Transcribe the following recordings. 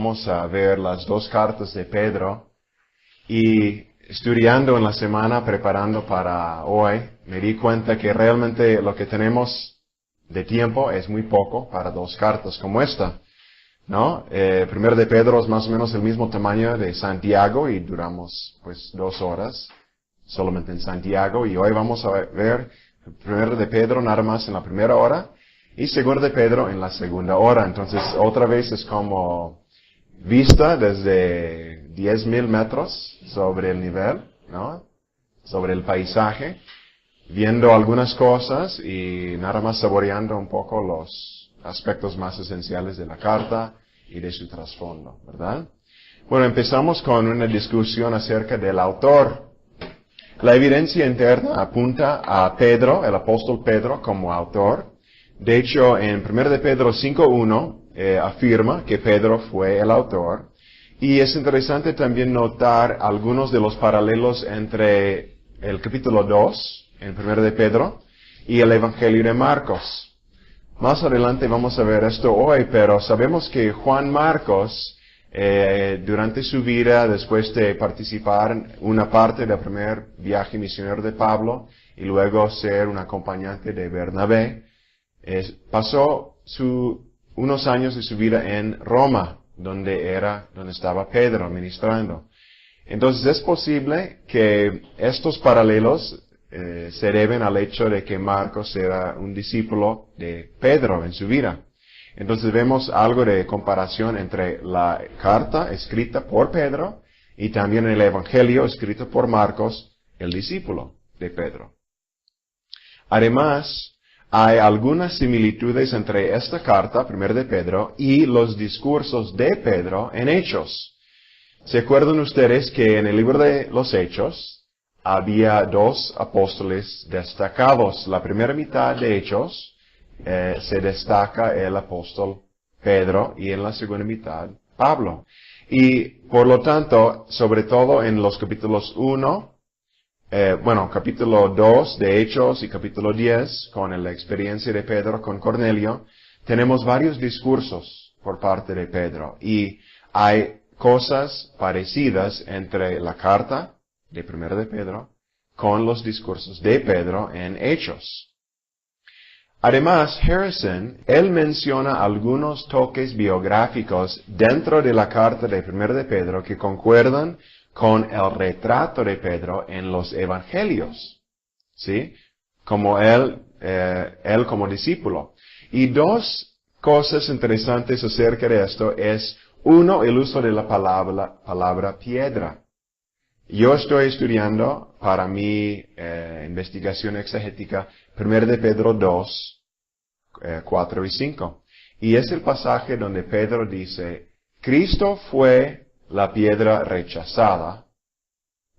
vamos a ver las dos cartas de Pedro y estudiando en la semana, preparando para hoy, me di cuenta que realmente lo que tenemos de tiempo es muy poco para dos cartas como esta, ¿no? Primero de Pedro es más o menos el mismo tamaño de Santiago y duramos pues 2 horas solamente en Santiago y hoy vamos a ver Primero de Pedro nada más en la primera hora y Segundo de Pedro en la segunda hora. Entonces otra vez es como vista desde 10,000 metros sobre el nivel, ¿no? Sobre el paisaje, viendo algunas cosas y nada más saboreando un poco los aspectos más esenciales de la carta y de su trasfondo, ¿verdad? Bueno, empezamos con una discusión acerca del autor. La evidencia interna apunta a Pedro, el apóstol Pedro, como autor. De hecho, en 1 de Pedro 5:1 afirma que Pedro fue el autor. Y es interesante también notar algunos de los paralelos entre el capítulo 2, en 1 de Pedro, y el Evangelio de Marcos. Más adelante vamos a ver esto hoy, pero sabemos que Juan Marcos, durante su vida, después de participar en una parte del primer viaje misionero de Pablo, y luego ser un acompañante de Bernabé, pasó unos años de su vida en Roma, donde estaba Pedro ministrando. Entonces es posible que estos paralelos se deben al hecho de que Marcos era un discípulo de Pedro en su vida. Entonces vemos algo de comparación entre la carta escrita por Pedro y también el Evangelio escrito por Marcos, el discípulo de Pedro. Además, hay algunas similitudes entre esta carta, 1 de Pedro, y los discursos de Pedro en Hechos. ¿Se acuerdan ustedes que en el libro de los Hechos había 2 apóstoles destacados? La primera mitad de Hechos se destaca el apóstol Pedro y en la segunda mitad Pablo. Y por lo tanto, sobre todo en los capítulos capítulo 2 de Hechos y capítulo 10, con la experiencia de Pedro con Cornelio, tenemos varios discursos por parte de Pedro. Y hay cosas parecidas entre la carta de 1 de Pedro con los discursos de Pedro en Hechos. Además, Harrison, él menciona algunos toques biográficos dentro de la carta de 1 de Pedro que concuerdan con el retrato de Pedro en los evangelios, ¿sí? Como él como discípulo. Y 2 cosas interesantes acerca de esto es, uno, el uso de la palabra piedra. Yo estoy estudiando para mi investigación exegética 1 de Pedro 2, 4 y 5. Y es el pasaje donde Pedro dice, Cristo fue la piedra rechazada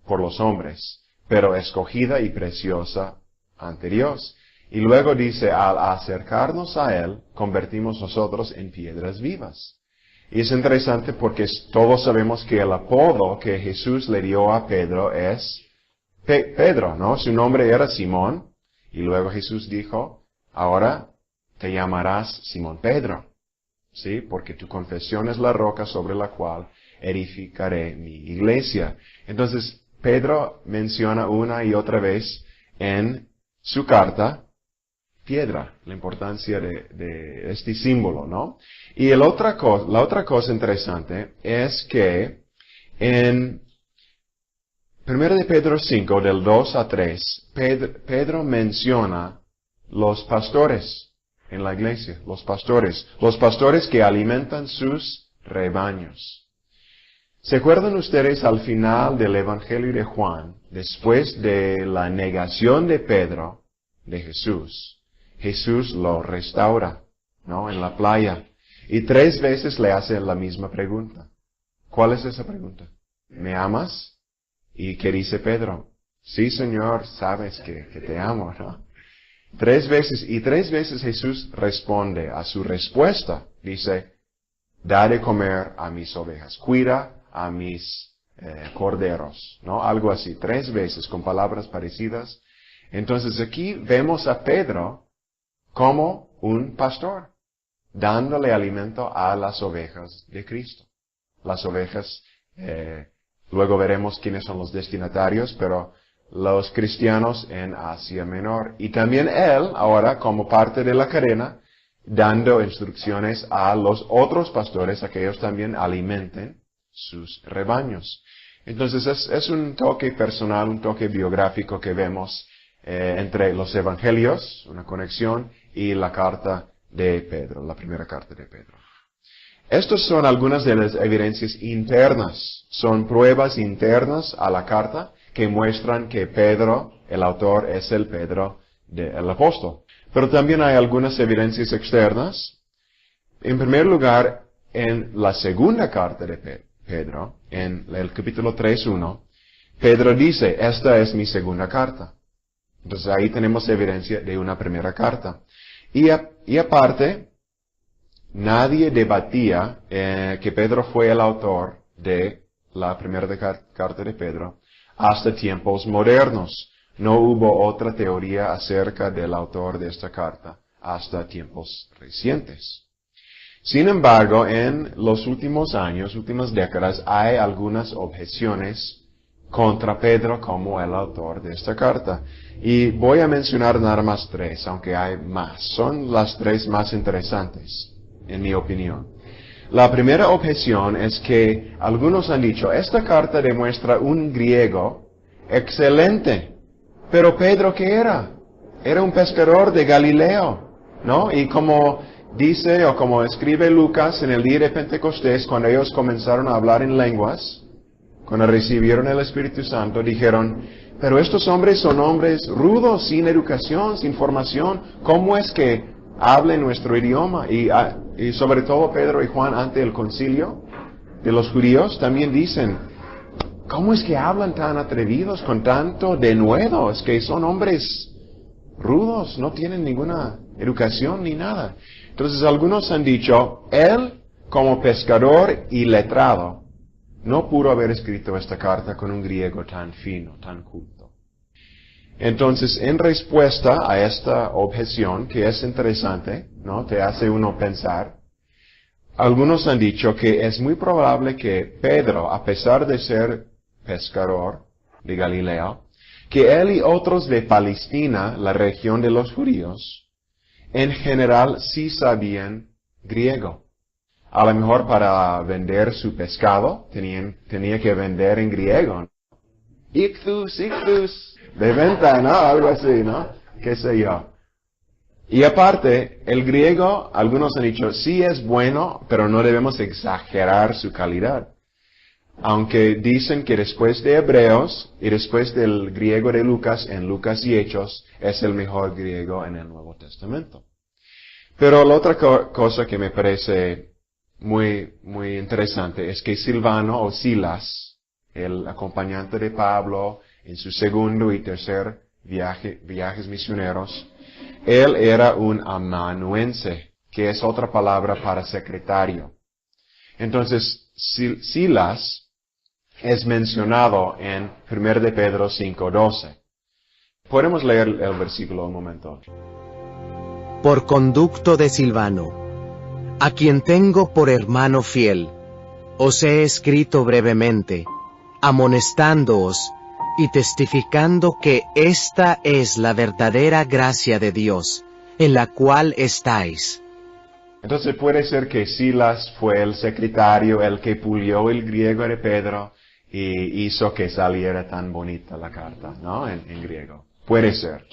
por los hombres, pero escogida y preciosa ante Dios. Y luego dice, al acercarnos a Él, convertimos nosotros en piedras vivas. Y es interesante porque todos sabemos que el apodo que Jesús le dio a Pedro es Pedro, ¿no? Su nombre era Simón, y luego Jesús dijo, ahora te llamarás Simón Pedro, ¿sí? Porque tu confesión es la roca sobre la cual edificaré mi iglesia. Entonces, Pedro menciona una y otra vez en su carta piedra, la importancia de este símbolo, ¿no? Y la otra cosa interesante es que en 1 de Pedro 5, del 2 a 3, Pedro menciona los pastores en la iglesia, los pastores que alimentan sus rebaños. ¿Se acuerdan ustedes al final del Evangelio de Juan, después de la negación de Pedro, de Jesús? Jesús lo restaura, ¿no? En la playa. Y 3 veces le hace la misma pregunta. ¿Cuál es esa pregunta? ¿Me amas? ¿Y qué dice Pedro? Sí, Señor, sabes que te amo, ¿no? 3 veces, y 3 veces Jesús responde a su respuesta. Dice, da de comer a mis ovejas, cuida a mis corderos, ¿no? Algo así, 3 veces, con palabras parecidas. Entonces aquí vemos a Pedro como un pastor, dándole alimento a las ovejas de Cristo. las ovejas. Luego veremos quiénes son los destinatarios, pero los cristianos en Asia Menor. Y también él, ahora, como parte de la cadena, dando instrucciones a los otros pastores a que ellos también alimenten sus rebaños. Entonces es un toque personal, un toque biográfico que vemos entre los evangelios, una conexión, y la carta de Pedro, la primera carta de Pedro. Estas son algunas de las evidencias internas, son pruebas internas a la carta que muestran que Pedro, el autor, es el Pedro del apóstol. Pero también hay algunas evidencias externas. En primer lugar, en la segunda carta de Pedro, en el capítulo 3:1, Pedro dice, esta es mi segunda carta. Entonces ahí tenemos evidencia de una primera carta. Y aparte, nadie debatía que Pedro fue el autor de la primera carta de Pedro hasta tiempos modernos. No hubo otra teoría acerca del autor de esta carta hasta tiempos recientes. Sin embargo, en los últimos años, últimas décadas, hay algunas objeciones contra Pedro como el autor de esta carta. Y voy a mencionar nada más 3, aunque hay más. Son las 3 más interesantes, en mi opinión. La primera objeción es que algunos han dicho, esta carta demuestra un griego excelente. Pero Pedro, ¿qué era? Era un pescador de Galileo, ¿no? Y como dice o como escribe Lucas en el día de Pentecostés, cuando ellos comenzaron a hablar en lenguas, cuando recibieron el Espíritu Santo, dijeron, pero estos hombres son hombres rudos, sin educación, sin formación. ¿Cómo es que hablan nuestro idioma? Y sobre todo Pedro y Juan ante el concilio de los judíos también dicen, ¿cómo es que hablan tan atrevidos con tanto denuedo? Es que son hombres rudos, no tienen ninguna educación ni nada. Entonces algunos han dicho, él como pescador y letrado, no pudo haber escrito esta carta con un griego tan fino, tan culto. Entonces, en respuesta a esta objeción, que es interesante, ¿no? Te hace uno pensar, algunos han dicho que es muy probable que Pedro, a pesar de ser pescador de Galileo, que él y otros de Palestina, la región de los judíos, en general sí sabían griego. A lo mejor para vender su pescado, tenía que vender en griego. Ichthus, de venta, ¿no? Algo así, ¿no? Qué sé yo. Y aparte, el griego, algunos han dicho, sí es bueno, pero no debemos exagerar su calidad. Aunque dicen que después de Hebreos y después del griego de Lucas, en Lucas y Hechos, es el mejor griego en el Nuevo Testamento. Pero la otra cosa que me parece muy interesante es que Silvano o Silas, el acompañante de Pablo en su segundo y tercer viajes misioneros, él era un amanuense, que es otra palabra para secretario. Entonces, Silas es mencionado en 1 de Pedro 5:12. Podemos leer el versículo un momento. Por conducto de Silvano, a quien tengo por hermano fiel, os he escrito brevemente, amonestándoos y testificando que esta es la verdadera gracia de Dios, en la cual estáis. Entonces puede ser que Silas fue el secretario, el que pulió el griego de Pedro y hizo que saliera tan bonita la carta, ¿no? En griego. Puede ser.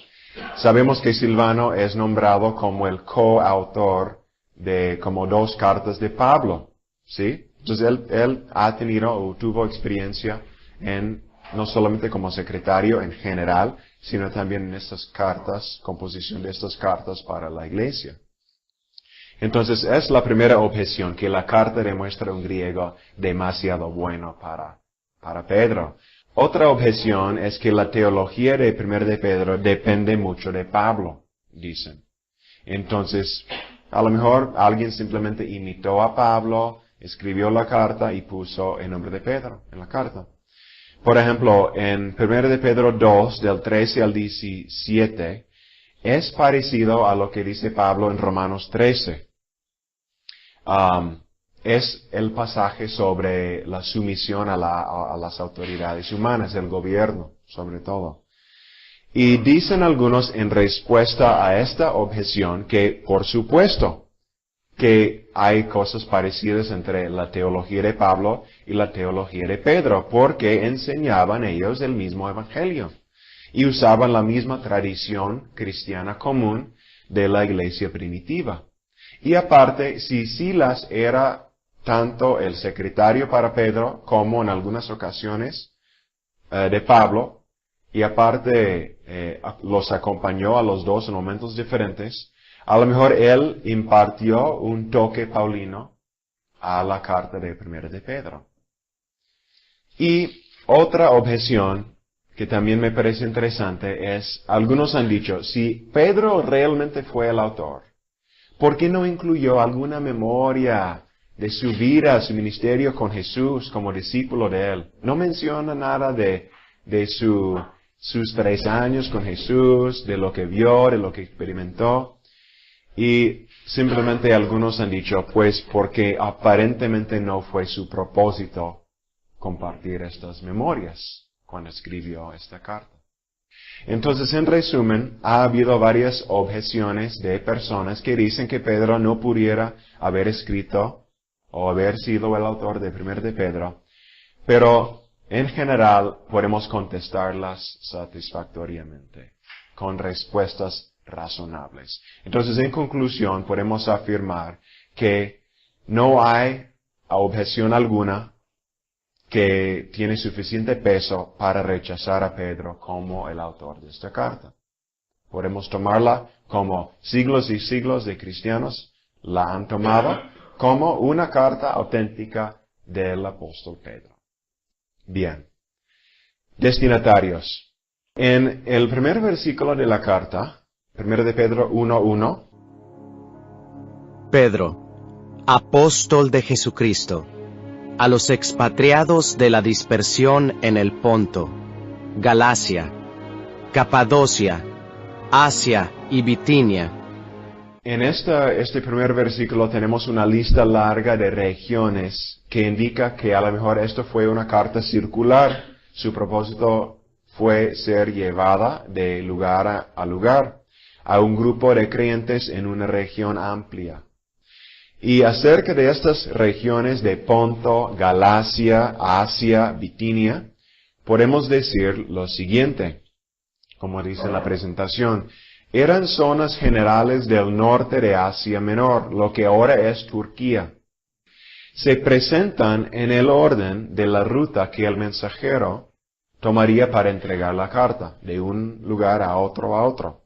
Sabemos que Silvano es nombrado como el coautor de como 2 cartas de Pablo, ¿sí? Entonces él ha tenido o tuvo experiencia no solamente como secretario en general, sino también en estas cartas, composición de estas cartas para la iglesia. Entonces es la primera objeción, que la carta demuestra un griego demasiado bueno para Pedro. Otra objeción es que la teología de 1 de Pedro depende mucho de Pablo, dicen. Entonces, a lo mejor alguien simplemente imitó a Pablo, escribió la carta y puso el nombre de Pedro en la carta. Por ejemplo, en 1 de Pedro 2, del 13 al 17, es parecido a lo que dice Pablo en Romanos 13. es el pasaje sobre la sumisión a las autoridades humanas, el gobierno, sobre todo. Y dicen algunos en respuesta a esta objeción que, por supuesto, que hay cosas parecidas entre la teología de Pablo y la teología de Pedro, porque enseñaban ellos el mismo evangelio y usaban la misma tradición cristiana común de la iglesia primitiva. Y aparte, si Silas era tanto el secretario para Pedro como en algunas ocasiones de Pablo, y aparte los acompañó a los dos en momentos diferentes, a lo mejor él impartió un toque paulino a la carta de 1 de Pedro. Y otra objeción que también me parece interesante es, algunos han dicho, si Pedro realmente fue el autor, ¿por qué no incluyó alguna memoria de su vida, su ministerio con Jesús como discípulo de él? No menciona nada de sus 3 años con Jesús, de lo que vio, de lo que experimentó. Y simplemente algunos han dicho, pues porque aparentemente no fue su propósito compartir estas memorias cuando escribió esta carta. Entonces, en resumen, ha habido varias objeciones de personas que dicen que Pedro no pudiera haber escrito o haber sido el autor de 1 de Pedro, pero en general podemos contestarlas satisfactoriamente, con respuestas razonables. Entonces, en conclusión, podemos afirmar que no hay objeción alguna que tiene suficiente peso para rechazar a Pedro como el autor de esta carta. Podemos tomarla como siglos y siglos de cristianos la han tomado como una carta auténtica del apóstol Pedro. Bien. Destinatarios. En el primer versículo de la carta, 1 de Pedro 1:1. Pedro, apóstol de Jesucristo, a los expatriados de la dispersión en el Ponto, Galacia, Capadocia, Asia y Bitinia. En este primer versículo tenemos una lista larga de regiones que indica que a lo mejor esto fue una carta circular. Su propósito fue ser llevada de lugar a lugar a un grupo de creyentes en una región amplia. Y acerca de estas regiones de Ponto, Galacia, Asia, Bitinia, podemos decir lo siguiente, como dice en la presentación. Eran zonas generales del norte de Asia Menor, lo que ahora es Turquía. Se presentan en el orden de la ruta que el mensajero tomaría para entregar la carta, de un lugar a otro.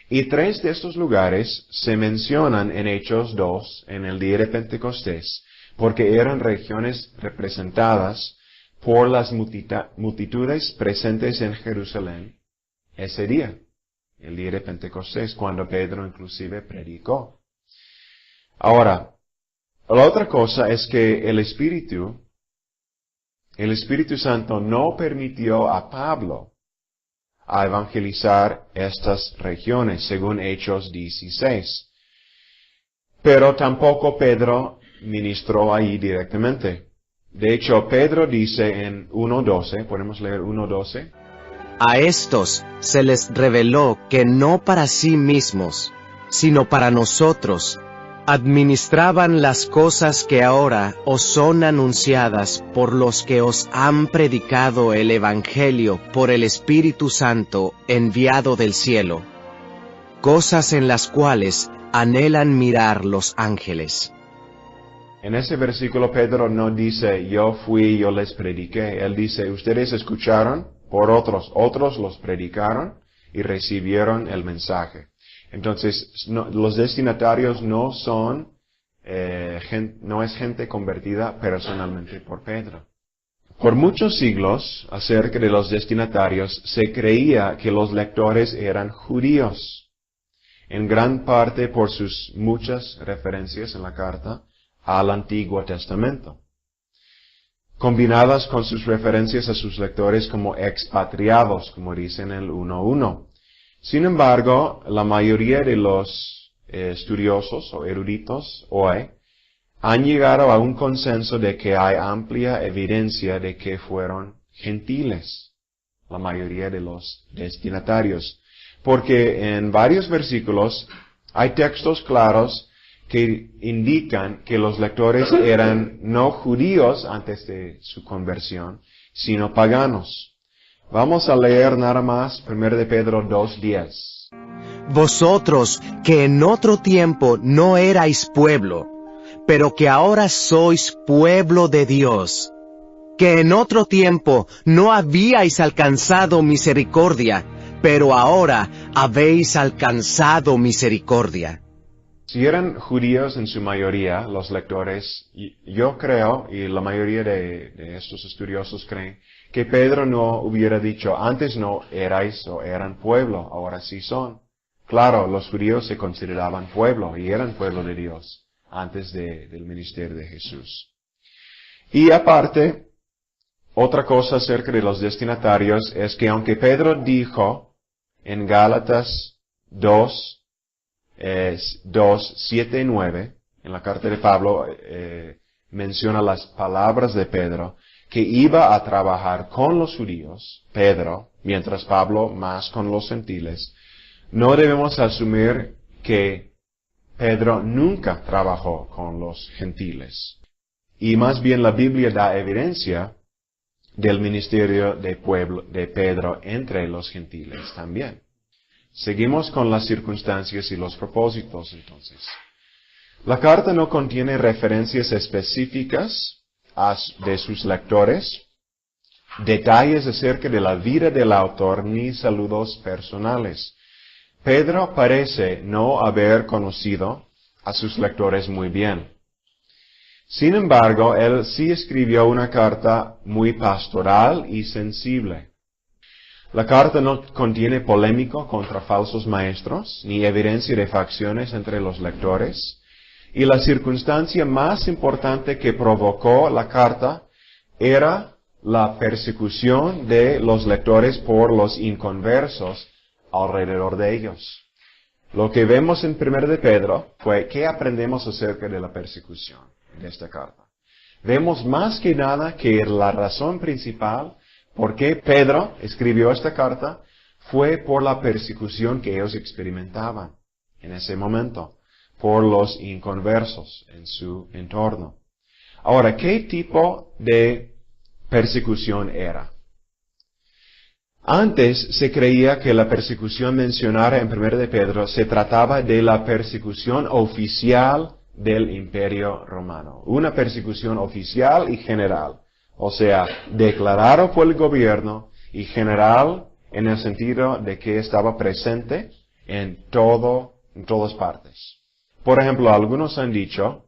Y 3 de estos lugares se mencionan en Hechos 2, en el día de Pentecostés, porque eran regiones representadas por las multitudes presentes en Jerusalén ese día, el día de Pentecostés, cuando Pedro inclusive predicó. Ahora, la otra cosa es que el Espíritu Santo no permitió a Pablo a evangelizar estas regiones, según Hechos 16. Pero tampoco Pedro ministró ahí directamente. De hecho, Pedro dice en 1:12, ¿podemos leer 1:12? A estos se les reveló que no para sí mismos, sino para nosotros, administraban las cosas que ahora os son anunciadas por los que os han predicado el Evangelio por el Espíritu Santo enviado del cielo, cosas en las cuales anhelan mirar los ángeles. En ese versículo Pedro no dice, yo fui, yo les prediqué. Él dice, ustedes escucharon por otros los predicaron y recibieron el mensaje. Entonces, los destinatarios no es gente convertida personalmente por Pedro. Por muchos siglos, acerca de los destinatarios, se creía que los lectores eran judíos, en gran parte por sus muchas referencias en la carta al Antiguo Testamento, combinadas con sus referencias a sus lectores como expatriados, como dicen en el 1:1. Sin embargo, la mayoría de los estudiosos o eruditos hoy han llegado a un consenso de que hay amplia evidencia de que fueron gentiles, la mayoría de los destinatarios. Porque en varios versículos hay textos claros que indican que los lectores eran no judíos antes de su conversión, sino paganos. Vamos a leer nada más 1 de Pedro 2:10. Vosotros que en otro tiempo no erais pueblo, pero que ahora sois pueblo de Dios, que en otro tiempo no habíais alcanzado misericordia, pero ahora habéis alcanzado misericordia. Si eran judíos en su mayoría, los lectores, yo creo, y la mayoría de estos estudiosos creen, que Pedro no hubiera dicho, antes no erais o eran pueblo, ahora sí son. Claro, los judíos se consideraban pueblo y eran pueblo de Dios antes del ministerio de Jesús. Y aparte, otra cosa acerca de los destinatarios es que aunque Pedro dijo en Gálatas 2:7 y 9, en la carta de Pablo menciona las palabras de Pedro, que iba a trabajar con los judíos, Pedro, mientras Pablo más con los gentiles. No debemos asumir que Pedro nunca trabajó con los gentiles. Y más bien la Biblia da evidencia del ministerio de Pedro entre los gentiles también. Seguimos con las circunstancias y los propósitos entonces. La carta no contiene referencias específicas de sus lectores, detalles acerca de la vida del autor ni saludos personales. Pedro parece no haber conocido a sus lectores muy bien. Sin embargo, él sí escribió una carta muy pastoral y sensible. La carta no contiene polémico contra falsos maestros, ni evidencia de facciones entre los lectores, y la circunstancia más importante que provocó la carta era la persecución de los lectores por los inconversos alrededor de ellos. Lo que vemos en 1 de Pedro fue ¿qué aprendemos acerca de la persecución de esta carta? Vemos más que nada que la razón principal por qué Pedro escribió esta carta fue por la persecución que ellos experimentaban en ese momento, por los inconversos en su entorno. Ahora, ¿qué tipo de persecución era? Antes se creía que la persecución mencionada en 1 de Pedro se trataba de la persecución oficial del Imperio Romano. Una persecución oficial y general. O sea, declarado por el gobierno y general en el sentido de que estaba presente en todas partes. Por ejemplo, algunos han dicho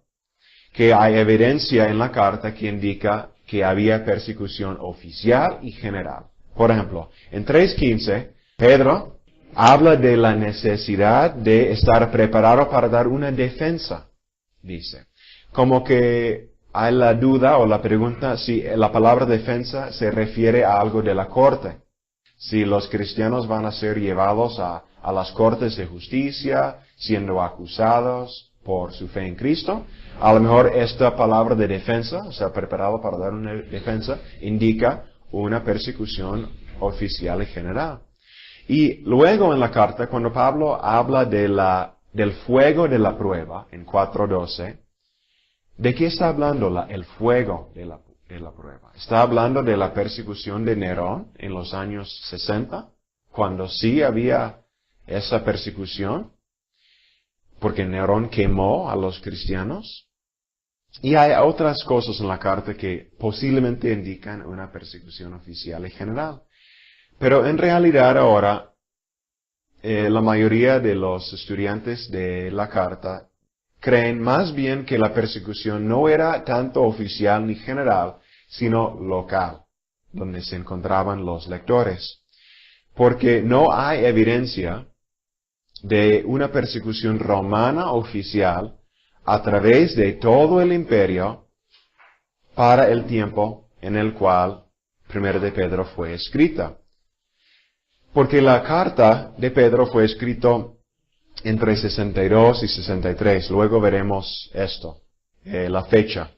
que hay evidencia en la carta que indica que había persecución oficial y general. Por ejemplo, en 3:15, Pedro habla de la necesidad de estar preparado para dar una defensa, dice. Como que hay la duda o la pregunta si la palabra defensa se refiere a algo de la corte. Si los cristianos van a ser llevados a las cortes de justicia, siendo acusados por su fe en Cristo, a lo mejor esta palabra de defensa, o sea, preparado para dar una defensa, indica una persecución oficial y general. Y luego en la carta, cuando Pablo habla del fuego de la prueba, en 4:12, ¿de qué está hablando el fuego de la prueba? Está hablando de la persecución de Nerón en los años 60, cuando sí había esa persecución, porque Nerón quemó a los cristianos. Y hay otras cosas en la carta que posiblemente indican una persecución oficial y general. Pero en realidad ahora, la mayoría de los estudiantes de la carta creen más bien que la persecución no era tanto oficial ni general, sino local, donde se encontraban los lectores. Porque no hay evidencia de una persecución romana oficial a través de todo el imperio para el tiempo en el cual 1 de Pedro fue escrita. Porque la carta de Pedro fue escrita entre 62 y 63. Luego veremos esto la fecha.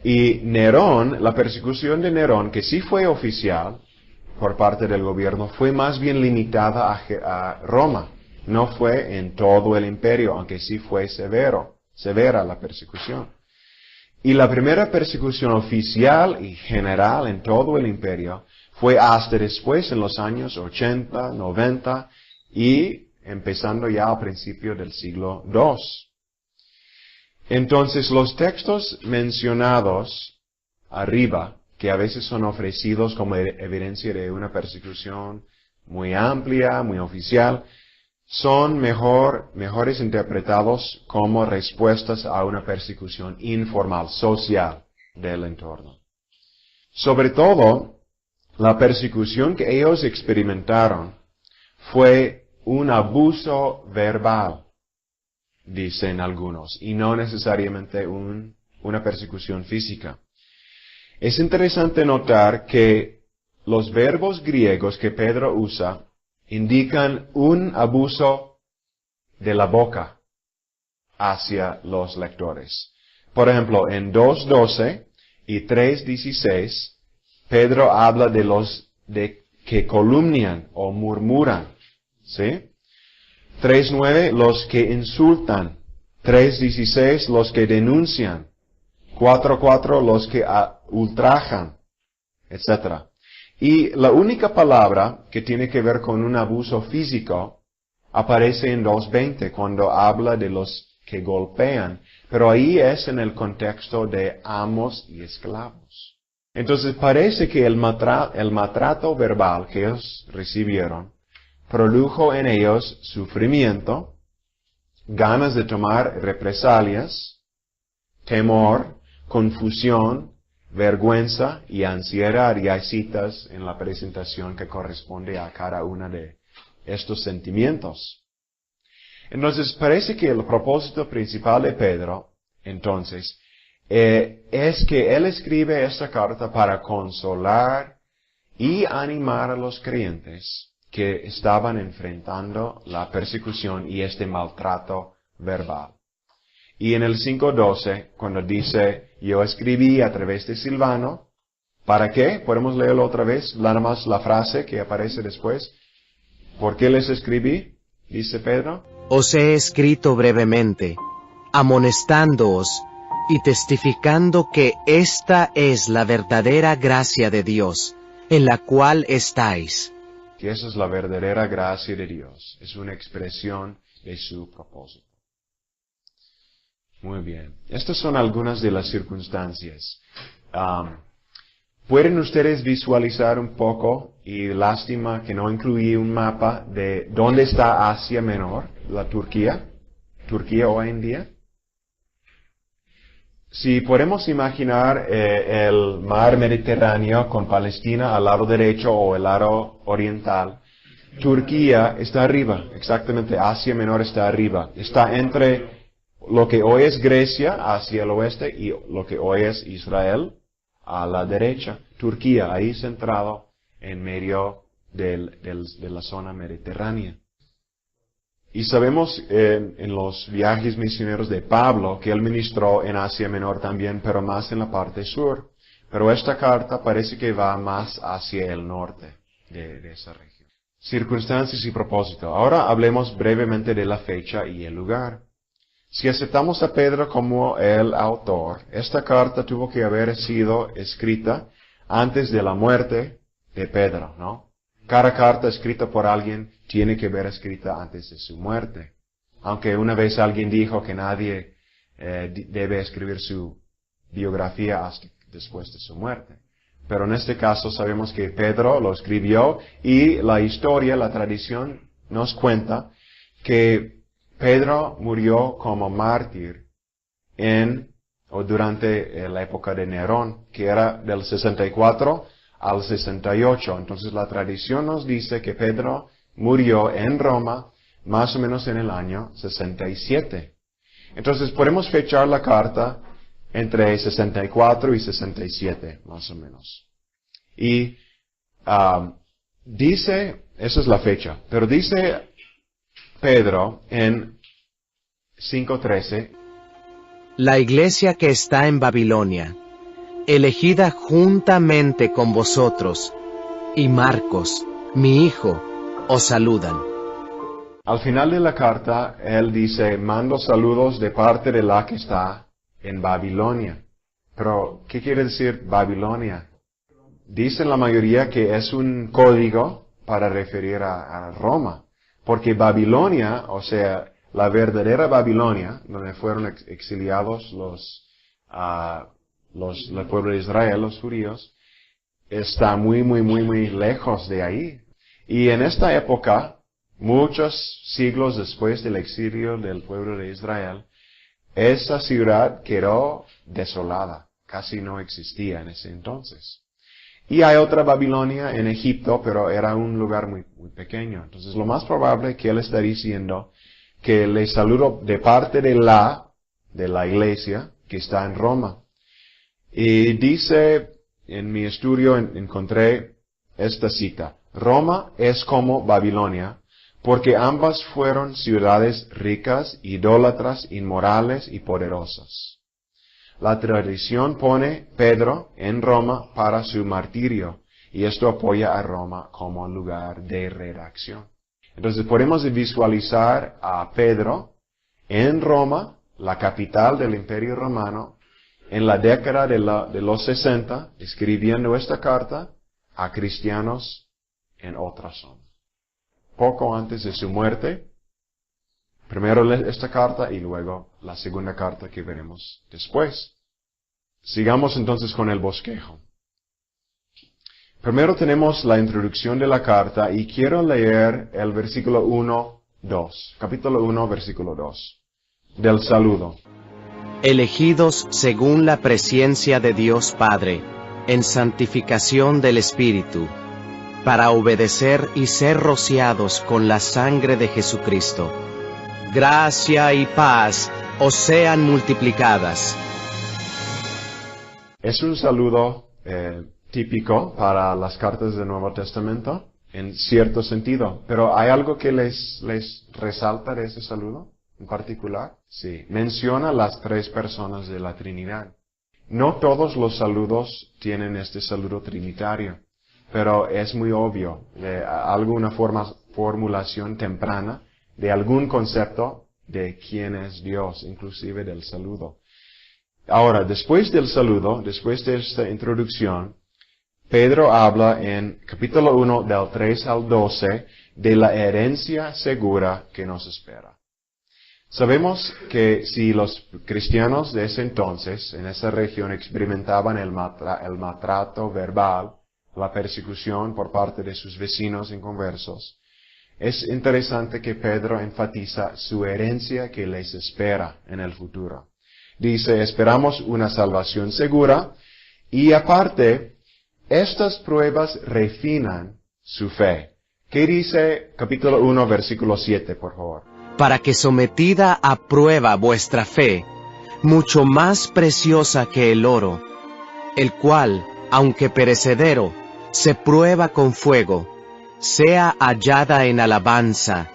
Y Nerón, la persecución de Nerón, que sí fue oficial por parte del gobierno, fue más bien limitada a Roma. No fue en todo el imperio, aunque sí fue severa la persecución. Y la primera persecución oficial y general en todo el imperio fue hasta después, en los años 80, 90 y empezando ya al principio del siglo II. Entonces, los textos mencionados arriba, que a veces son ofrecidos como evidencia de una persecución muy amplia, muy oficial, son mejores interpretados como respuestas a una persecución informal, social del entorno. Sobre todo, la persecución que ellos experimentaron fue un abuso verbal, dicen algunos, y no necesariamente una persecución física. Es interesante notar que los verbos griegos que Pedro usa indican un abuso de la boca hacia los lectores. Por ejemplo, en 2:12 y 3:16, Pedro habla de los que calumnian o murmuran, ¿sí? 3:9, los que insultan. 3:16, los que denuncian. 4:4, los que ultrajan, etc. Y la única palabra que tiene que ver con un abuso físico aparece en 2:20, cuando habla de los que golpean, pero ahí es en el contexto de amos y esclavos. Entonces parece que el maltrato verbal que ellos recibieron produjo en ellos sufrimiento, ganas de tomar represalias, temor, confusión, vergüenza y ansiedad, y hay citas en la presentación que corresponde a cada uno de estos sentimientos. Entonces, parece que el propósito principal de Pedro, entonces, es que él escribe esta carta para consolar y animar a los creyentes que estaban enfrentando la persecución y este maltrato verbal. Y en el 5:12, cuando dice, yo escribí a través de Silvano, ¿para qué? Podemos leerlo otra vez, nada más la frase que aparece después. ¿Por qué les escribí? Dice Pedro. Os he escrito brevemente, amonestándoos y testificando que esta es la verdadera gracia de Dios, en la cual estáis. Que esa es la verdadera gracia de Dios. Es una expresión de su propósito. Muy bien. Estas son algunas de las circunstancias. ¿Pueden ustedes visualizar un poco? Y lástima que no incluí un mapa de dónde está Asia Menor, la Turquía hoy en día. Si podemos imaginar el mar Mediterráneo con Palestina al lado derecho o el lado oriental, Turquía está arriba, exactamente, Asia Menor está arriba. Está entre lo que hoy es Grecia hacia el oeste y lo que hoy es Israel a la derecha. Turquía, ahí centrado en medio de la zona mediterránea. Y sabemos en los viajes misioneros de Pablo que él ministró en Asia Menor también, pero más en la parte sur. Pero esta carta parece que va más hacia el norte de esa región. Circunstancias y propósito. Ahora hablemos brevemente de la fecha y el lugar. Si aceptamos a Pedro como el autor, esta carta tuvo que haber sido escrita antes de la muerte de Pedro, ¿no? Cada carta escrita por alguien tiene que ser escrita antes de su muerte. Aunque una vez alguien dijo que nadie debe escribir su biografía hasta después de su muerte. Pero en este caso sabemos que Pedro lo escribió y la historia, la tradición nos cuenta que Pedro murió como mártir durante la época de Nerón, que era del 64 al 68. Entonces la tradición nos dice que Pedro murió en Roma más o menos en el año 67. Entonces podemos fechar la carta entre 64 y 67, más o menos. Y dice, esa es la fecha, pero dice Pedro en 5:13, la iglesia que está en Babilonia, elegida juntamente con vosotros, y Marcos, mi hijo, os saludan. Al final de la carta, él dice, mando saludos de parte de la que está en Babilonia. Pero, ¿qué quiere decir Babilonia? Dicen la mayoría que es un código para referir a Roma. Porque Babilonia, o sea, la verdadera Babilonia, donde fueron exiliados el pueblo de Israel, los judíos, está muy lejos de ahí. Y en esta época, muchos siglos después del exilio del pueblo de Israel, esa ciudad quedó desolada, casi no existía en ese entonces. Y hay otra Babilonia en Egipto, pero era un lugar muy pequeño. Entonces lo más probable es que él está diciendo que le saludo de parte de la iglesia que está en Roma. Y dice, en mi estudio encontré esta cita, Roma es como Babilonia, porque ambas fueron ciudades ricas, idólatras, inmorales y poderosas. La tradición pone Pedro en Roma para su martirio, y esto apoya a Roma como lugar de redacción. Entonces podemos visualizar a Pedro en Roma, la capital del Imperio Romano, en la década de los 60, escribiendo esta carta a cristianos en otra zona. Poco antes de su muerte, primero esta carta y luego la segunda carta que veremos después. Sigamos entonces con el bosquejo. Primero tenemos la introducción de la carta y quiero leer el versículo 1-2, capítulo 1, versículo 2, del saludo. Elegidos según la presciencia de Dios Padre, en santificación del Espíritu, para obedecer y ser rociados con la sangre de Jesucristo. Gracia y paz os sean multiplicadas. Es un saludo típico para las cartas del Nuevo Testamento, en cierto sentido. Pero ¿hay algo que les resalta de ese saludo en particular? Sí, menciona las tres personas de la Trinidad. No todos los saludos tienen este saludo trinitario, pero es muy obvio, alguna formulación temprana de algún concepto de quién es Dios, inclusive del saludo. Ahora, después del saludo, después de esta introducción, Pedro habla en capítulo 1 del 3 al 12 de la herencia segura que nos espera. Sabemos que si los cristianos de ese entonces, en esa región, experimentaban el maltrato verbal, la persecución por parte de sus vecinos inconversos, es interesante que Pedro enfatiza su herencia que les espera en el futuro. Dice, esperamos una salvación segura y aparte, estas pruebas refinan su fe. ¿Qué dice capítulo 1, versículo 7, por favor? Para que sometida a prueba vuestra fe, mucho más preciosa que el oro, el cual, aunque perecedero, se prueba con fuego, sea hallada en alabanza,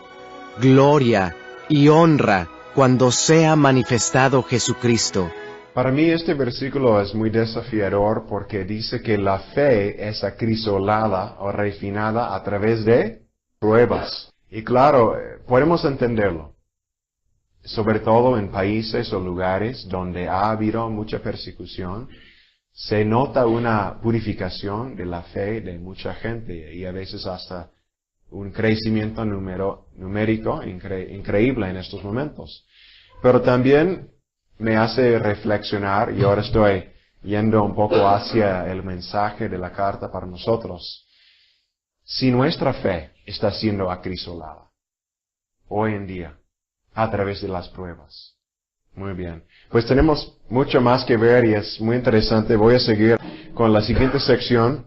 gloria y honra cuando sea manifestado Jesucristo. Para mí este versículo es muy desafiador porque dice que la fe es acrisolada o refinada a través de pruebas. Y claro, podemos entenderlo, sobre todo en países o lugares donde ha habido mucha persecución, se nota una purificación de la fe de mucha gente y a veces hasta un crecimiento numérico increíble en estos momentos. Pero también me hace reflexionar, y ahora estoy yendo un poco hacia el mensaje de la carta para nosotros. Si nuestra fe está siendo acrisolada hoy en día a través de las pruebas. Muy bien. Pues tenemos mucho más que ver y es muy interesante. Voy a seguir con la siguiente sección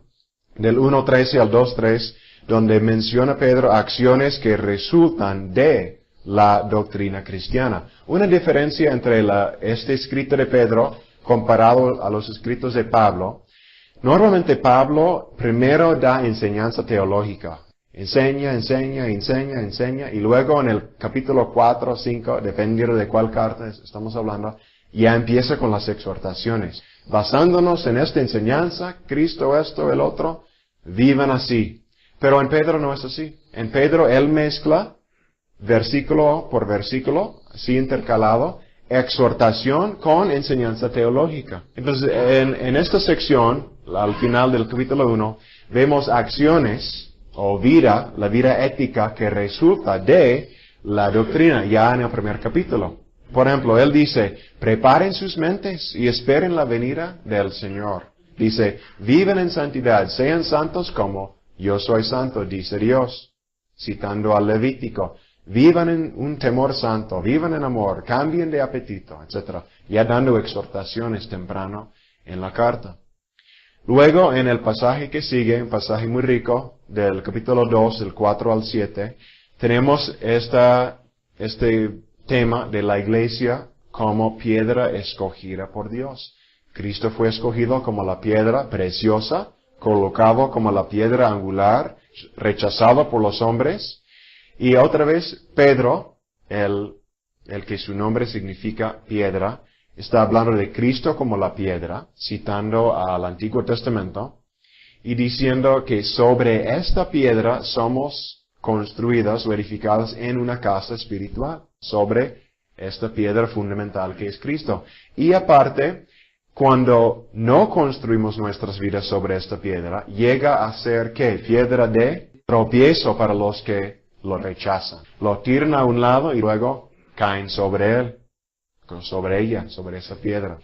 del 1.13 al 2.3, donde menciona Pedro acciones que resultan de la doctrina cristiana. Una diferencia entre este escrito de Pedro comparado a los escritos de Pablo. Normalmente Pablo primero da enseñanza teológica. Enseña, y luego en el capítulo 4 o 5, dependiendo de cuál carta estamos hablando, Ya empieza con las exhortaciones. Basándonos en esta enseñanza, Cristo esto, el otro, vivan así. Pero en Pedro no es así. En Pedro él mezcla versículo por versículo, así intercalado, exhortación con enseñanza teológica. Entonces, en esta sección, al final del capítulo 1, vemos acciones o vida, la vida ética que resulta de la doctrina ya en el primer capítulo. Por ejemplo, él dice, preparen sus mentes y esperen la venida del Señor. Dice, viven en santidad, sean santos como yo soy santo, dice Dios, citando al Levítico. Vivan en un temor santo, vivan en amor, cambien de apetito, etc. Ya dando exhortaciones temprano en la carta. Luego, en el pasaje que sigue, un pasaje muy rico, del capítulo 2, del 4 al 7, tenemos este tema de la iglesia como piedra escogida por Dios. Cristo fue escogido como la piedra preciosa, colocado como la piedra angular, rechazado por los hombres. Y otra vez, Pedro, el que su nombre significa piedra, está hablando de Cristo como la piedra, citando al Antiguo Testamento, y diciendo que sobre esta piedra somos construidas o edificadas en una casa espiritual, sobre esta piedra fundamental que es Cristo. Y aparte, cuando no construimos nuestras vidas sobre esta piedra, llega a ser, ¿qué? Piedra de tropiezo para los que lo rechazan. Lo tiran a un lado y luego caen sobre él, sobre ella, sobre esa piedra.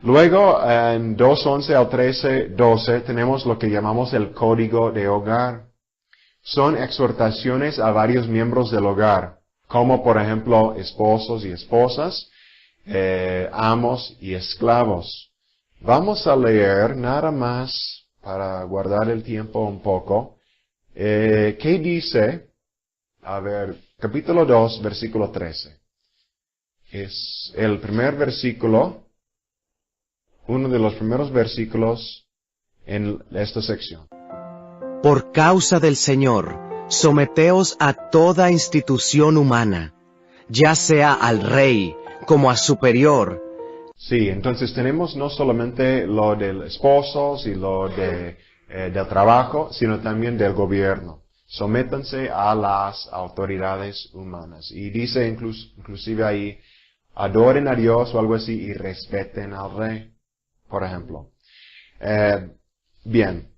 Luego, en 2:11 al 13:12, tenemos lo que llamamos el código de hogar. Son exhortaciones a varios miembros del hogar, como por ejemplo esposos y esposas, amos y esclavos. Vamos a leer nada más, para guardar el tiempo un poco, ¿qué dice? A ver, capítulo 2, versículo 13. Es el primer versículo, uno de los primeros versículos en esta sección. Por causa del Señor, someteos a toda institución humana, ya sea al rey como a superior. Sí, entonces tenemos no solamente lo del esposo y lo del trabajo, sino también del gobierno. Sométanse a las autoridades humanas. Y dice inclusive ahí, adoren a Dios o algo así y respeten al rey, por ejemplo. Bien.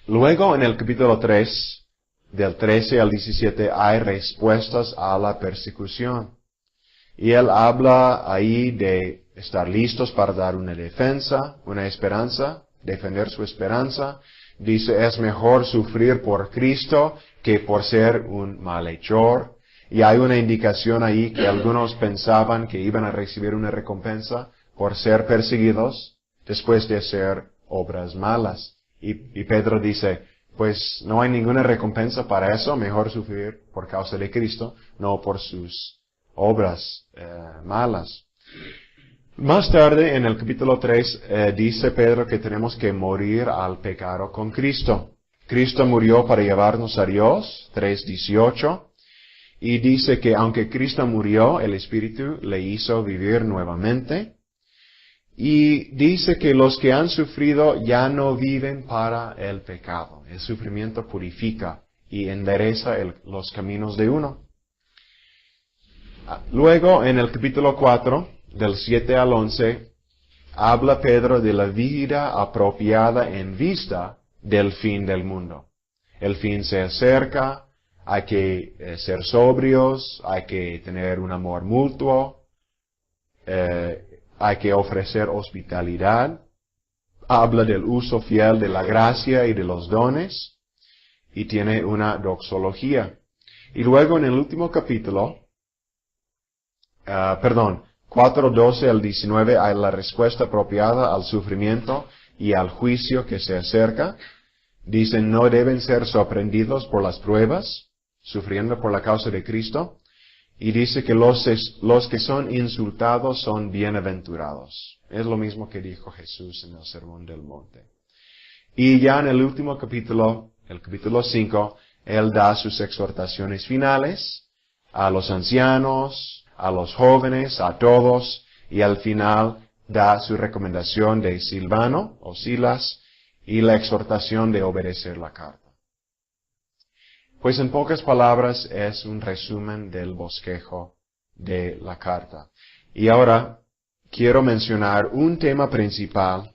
Luego en el capítulo 3, del 13 al 17, hay respuestas a la persecución. Y él habla ahí de estar listos para dar una defensa, una esperanza, defender su esperanza. Dice, es mejor sufrir por Cristo que por ser un malhechor. Y hay una indicación ahí que algunos pensaban que iban a recibir una recompensa por ser perseguidos después de hacer obras malas. Y Pedro dice, pues no hay ninguna recompensa para eso, mejor sufrir por causa de Cristo, no por sus obras malas. Más tarde, en el capítulo 3, dice Pedro que tenemos que morir al pecado con Cristo. Cristo murió para llevarnos a Dios, 3:18, y dice que aunque Cristo murió, el Espíritu le hizo vivir nuevamente. Y dice que los que han sufrido ya no viven para el pecado. El sufrimiento purifica y endereza los caminos de uno. Luego, en el capítulo 4, del 7 al 11, habla Pedro de la vida apropiada en vista del fin del mundo. El fin se acerca, hay que ser sobrios, hay que tener un amor mutuo, hay que ofrecer hospitalidad. Habla del uso fiel de la gracia y de los dones, y tiene una doxología. Y luego en el último capítulo, 4:12 al 19, hay la respuesta apropiada al sufrimiento y al juicio que se acerca. Dicen, no deben ser sorprendidos por las pruebas, sufriendo por la causa de Cristo. Y dice que los que son insultados son bienaventurados. Es lo mismo que dijo Jesús en el Sermón del Monte. Y ya en el último capítulo, el capítulo 5, Él da sus exhortaciones finales a los ancianos, a los jóvenes, a todos, y al final da su recomendación de Silvano o Silas y la exhortación de obedecer la carta. Pues en pocas palabras es un resumen del bosquejo de la carta. Y ahora quiero mencionar un tema principal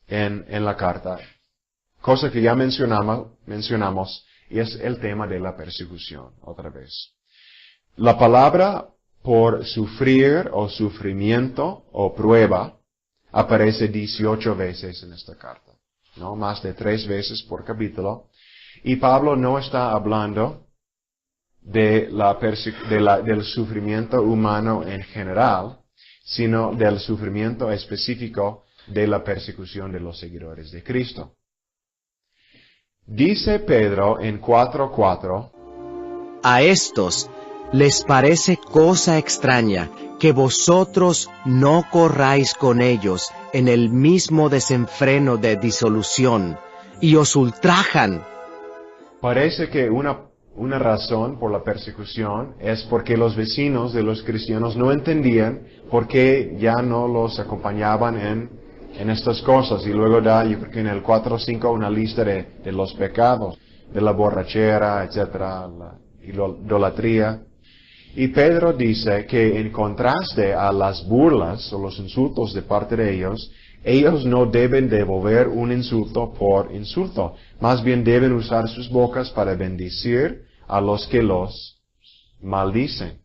en la carta, cosa que ya mencionamos, y es el tema de la persecución, otra vez. La palabra por sufrir o sufrimiento o prueba aparece 18 veces en esta carta, ¿no? Más de 3 veces por capítulo. Y Pablo no está hablando del sufrimiento humano en general, sino del sufrimiento específico de la persecución de los seguidores de Cristo. Dice Pedro en 4:4, A estos les parece cosa extraña que vosotros no corráis con ellos en el mismo desenfreno de disolución, y os ultrajan. Parece que una razón por la persecución es porque los vecinos de los cristianos no entendían por qué ya no los acompañaban en estas cosas. Y luego da, yo creo que en el 4:5, una lista de los pecados, de la borrachera, etcétera, la idolatría. Y Pedro dice que en contraste a las burlas o los insultos de parte de ellos no deben devolver un insulto por insulto. Más bien deben usar sus bocas para bendecir a los que los maldicen.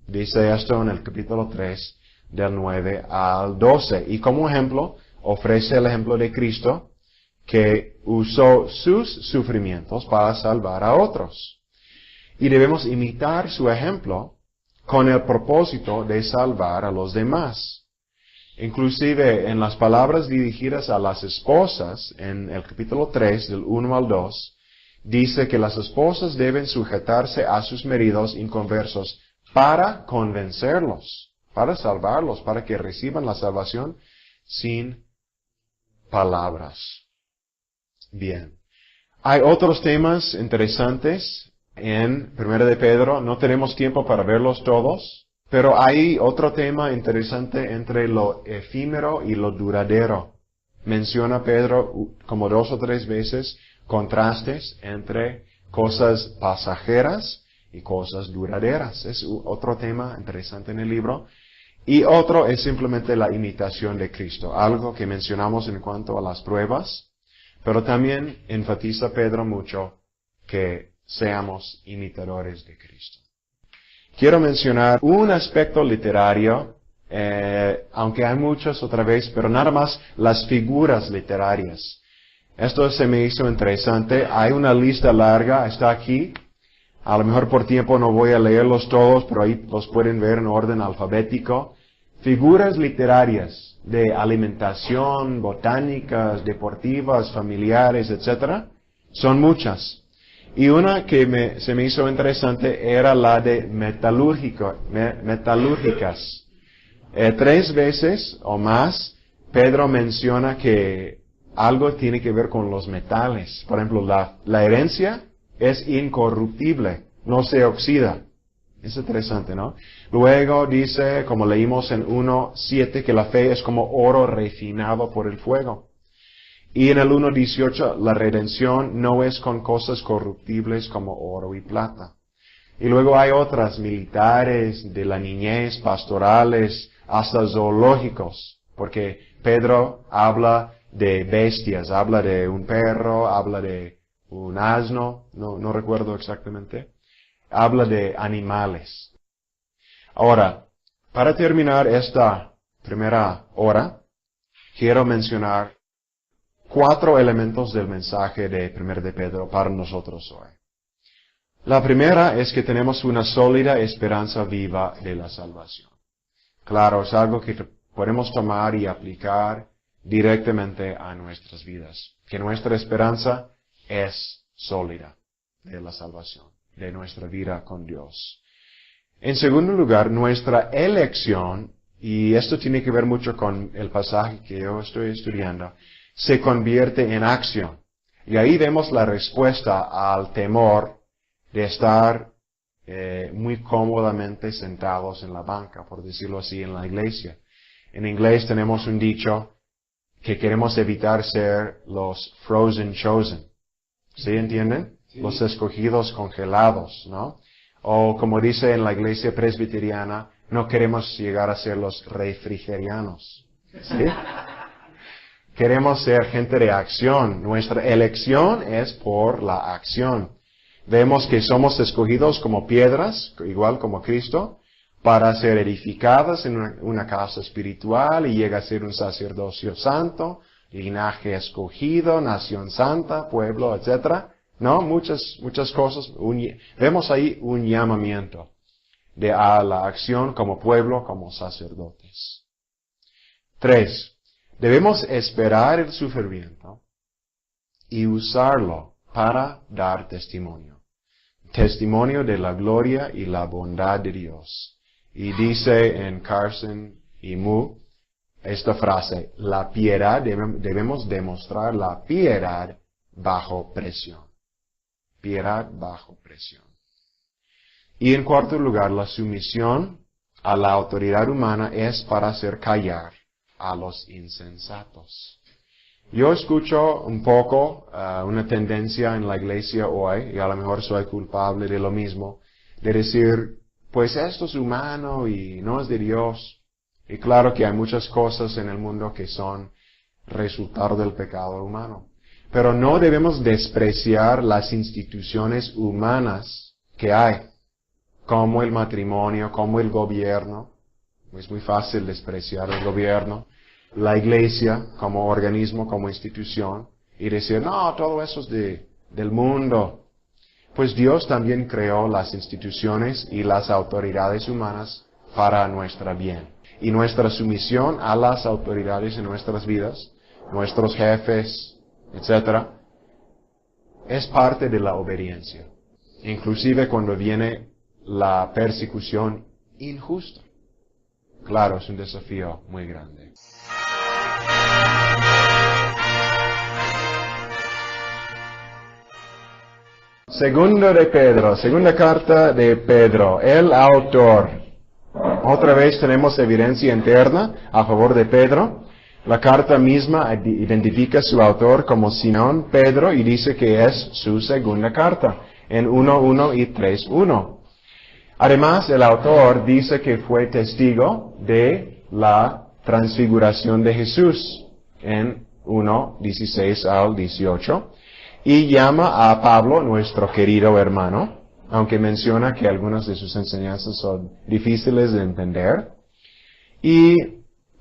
Dice esto en el capítulo 3, del 9 al 12. Y como ejemplo, ofrece el ejemplo de Cristo, que usó sus sufrimientos para salvar a otros. Y debemos imitar su ejemplo con el propósito de salvar a los demás. Inclusive en las palabras dirigidas a las esposas, en el capítulo 3, del 1 al 2, dice que las esposas deben sujetarse a sus maridos inconversos para convencerlos, para salvarlos, para que reciban la salvación sin palabras. Bien. Hay otros temas interesantes en 1 de Pedro. No tenemos tiempo para verlos todos. Pero hay otro tema interesante entre lo efímero y lo duradero. Menciona Pedro como 2 o 3 veces contrastes entre cosas pasajeras y cosas duraderas. Es otro tema interesante en el libro. Y otro es simplemente la imitación de Cristo, algo que mencionamos en cuanto a las pruebas, pero también enfatiza Pedro mucho que seamos imitadores de Cristo. Quiero mencionar un aspecto literario, aunque hay muchos otra vez, pero nada más las figuras literarias. Esto se me hizo interesante. Hay una lista larga, está aquí. A lo mejor por tiempo no voy a leerlos todos, pero ahí los pueden ver en orden alfabético. Figuras literarias de alimentación, botánicas, deportivas, familiares, etc. Son muchas. Y una que se me hizo interesante era la de metalúrgicas. 3 veces o más Pedro menciona que algo tiene que ver con los metales. Por ejemplo, la herencia es incorruptible, no se oxida. Es interesante, ¿no? Luego dice, como leímos en 1:7, que la fe es como oro refinado por el fuego. Y en el 1:18, la redención no es con cosas corruptibles como oro y plata. Y luego hay otras militares, de la niñez, pastorales, hasta zoológicos, porque Pedro habla de bestias, habla de un perro, habla de un asno, no recuerdo exactamente, habla de animales. Ahora, para terminar esta primera hora, quiero mencionar 4 elementos del mensaje de 1 de Pedro para nosotros hoy. La primera es que tenemos una sólida esperanza viva de la salvación. Claro, es algo que podemos tomar y aplicar directamente a nuestras vidas. Que nuestra esperanza es sólida de la salvación, de nuestra vida con Dios. En segundo lugar, nuestra elección, y esto tiene que ver mucho con el pasaje que yo estoy estudiando, se convierte en acción. Y ahí vemos la respuesta al temor de estar muy cómodamente sentados en la banca, por decirlo así, en la iglesia. En inglés tenemos un dicho que queremos evitar ser los frozen chosen. ¿Sí entienden? Sí. Los escogidos congelados, ¿no? O como dice en la iglesia presbiteriana, no queremos llegar a ser los refrigerianos. ¿Sí? Queremos ser gente de acción. Nuestra elección es por la acción. Vemos que somos escogidos como piedras, igual como Cristo, para ser edificadas en una casa espiritual y llega a ser un sacerdocio santo, linaje escogido, nación santa, pueblo, etc. ¿No? Muchas cosas. Vemos ahí un llamamiento a la acción como pueblo, como sacerdotes. 3. Debemos esperar el sufrimiento y usarlo para dar testimonio. Testimonio de la gloria y la bondad de Dios. Y dice en Carson y Mu esta frase, la piedad, debemos demostrar la piedad bajo presión. Piedad bajo presión. Y en cuarto lugar, la sumisión a la autoridad humana es para hacer callar a los insensatos. Yo escucho un poco una tendencia en la iglesia hoy, y a lo mejor soy culpable de lo mismo, de decir, pues esto es humano y no es de Dios. Y claro que hay muchas cosas en el mundo que son resultado del pecado humano. Pero no debemos despreciar las instituciones humanas que hay, como el matrimonio, como el gobierno. Es muy fácil despreciar el gobierno, la iglesia como organismo, como institución, y decir, no, todo eso es del mundo. Pues Dios también creó las instituciones y las autoridades humanas para nuestro bien. Y nuestra sumisión a las autoridades en nuestras vidas, nuestros jefes, etc., es parte de la obediencia. Inclusive cuando viene la persecución injusta. Claro, es un desafío muy grande. Segunda carta de Pedro, el autor. Otra vez tenemos evidencia interna a favor de Pedro. La carta misma identifica su autor como Simón Pedro y dice que es su segunda carta en 1:1 y 3:1. Además, el autor dice que fue testigo de la transfiguración de Jesús en 1:16 al 18 y llama a Pablo nuestro querido hermano, aunque menciona que algunas de sus enseñanzas son difíciles de entender. Y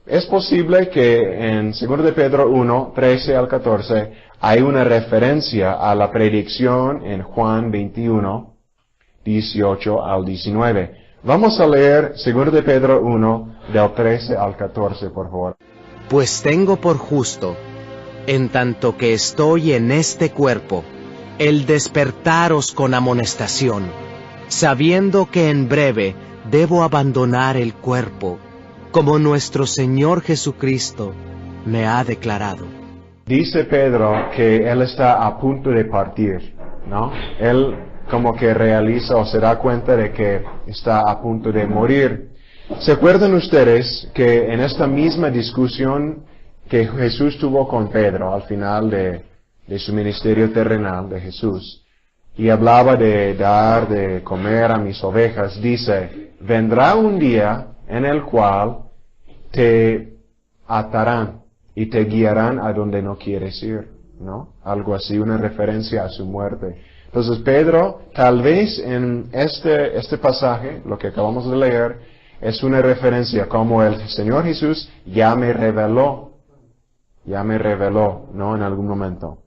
es posible que en 2 de Pedro 1:13 al 14 hay una referencia a la predicción en Juan 21:18 al 19. Vamos a leer 2 de Pedro 1, del 13 al 14, por favor. Pues tengo por justo, en tanto que estoy en este cuerpo, el despertaros con amonestación, sabiendo que en breve debo abandonar el cuerpo, como nuestro Señor Jesucristo me ha declarado. Dice Pedro que él está a punto de partir, ¿no? Él como que realiza o se da cuenta de que está a punto de morir. ¿Se acuerdan ustedes que en esta misma discusión que Jesús tuvo con Pedro al final de su ministerio terrenal de Jesús, y hablaba de dar de comer a mis ovejas, dice, vendrá un día en el cual te atarán y te guiarán a donde no quieres ir, ¿no? Algo así, una referencia a su muerte. Entonces Pedro, tal vez en este pasaje, lo que acabamos de leer, es una referencia como el Señor Jesús ya me reveló, ¿no? En algún momento.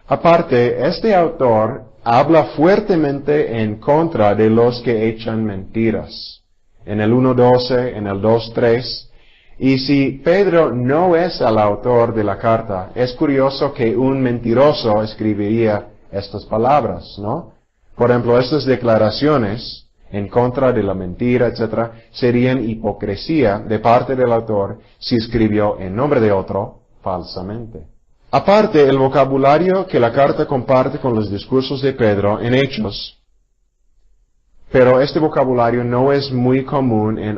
Aparte, este autor habla fuertemente en contra de los que echan mentiras. En el 1:12, en el 2:3. Y si Pedro no es el autor de la carta, es curioso que un mentiroso escribiría estas palabras, ¿no? Por ejemplo, estas declaraciones en contra de la mentira, etc., serían hipocresía de parte del autor si escribió en nombre de otro falsamente. Aparte, el vocabulario que la carta comparte con los discursos de Pedro en Hechos Pero este vocabulario no es muy común en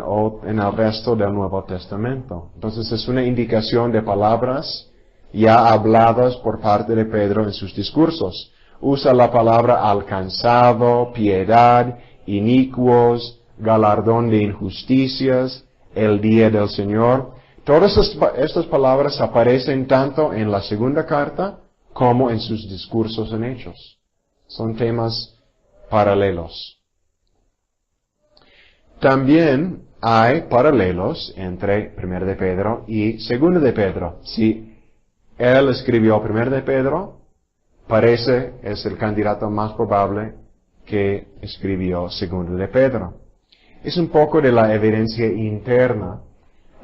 el resto del Nuevo Testamento. Entonces es una indicación de palabras ya habladas por parte de Pedro en sus discursos. Usa la palabra alcanzado, piedad, inicuos, galardón de injusticias, el día del Señor. Todas estas palabras aparecen tanto en la segunda carta como en sus discursos en Hechos. Son temas paralelos. También hay paralelos entre 1 de Pedro y 2 de Pedro. Si él escribió 1 de Pedro, parece es el candidato más probable que escribió 2 de Pedro. Es un poco de la evidencia interna,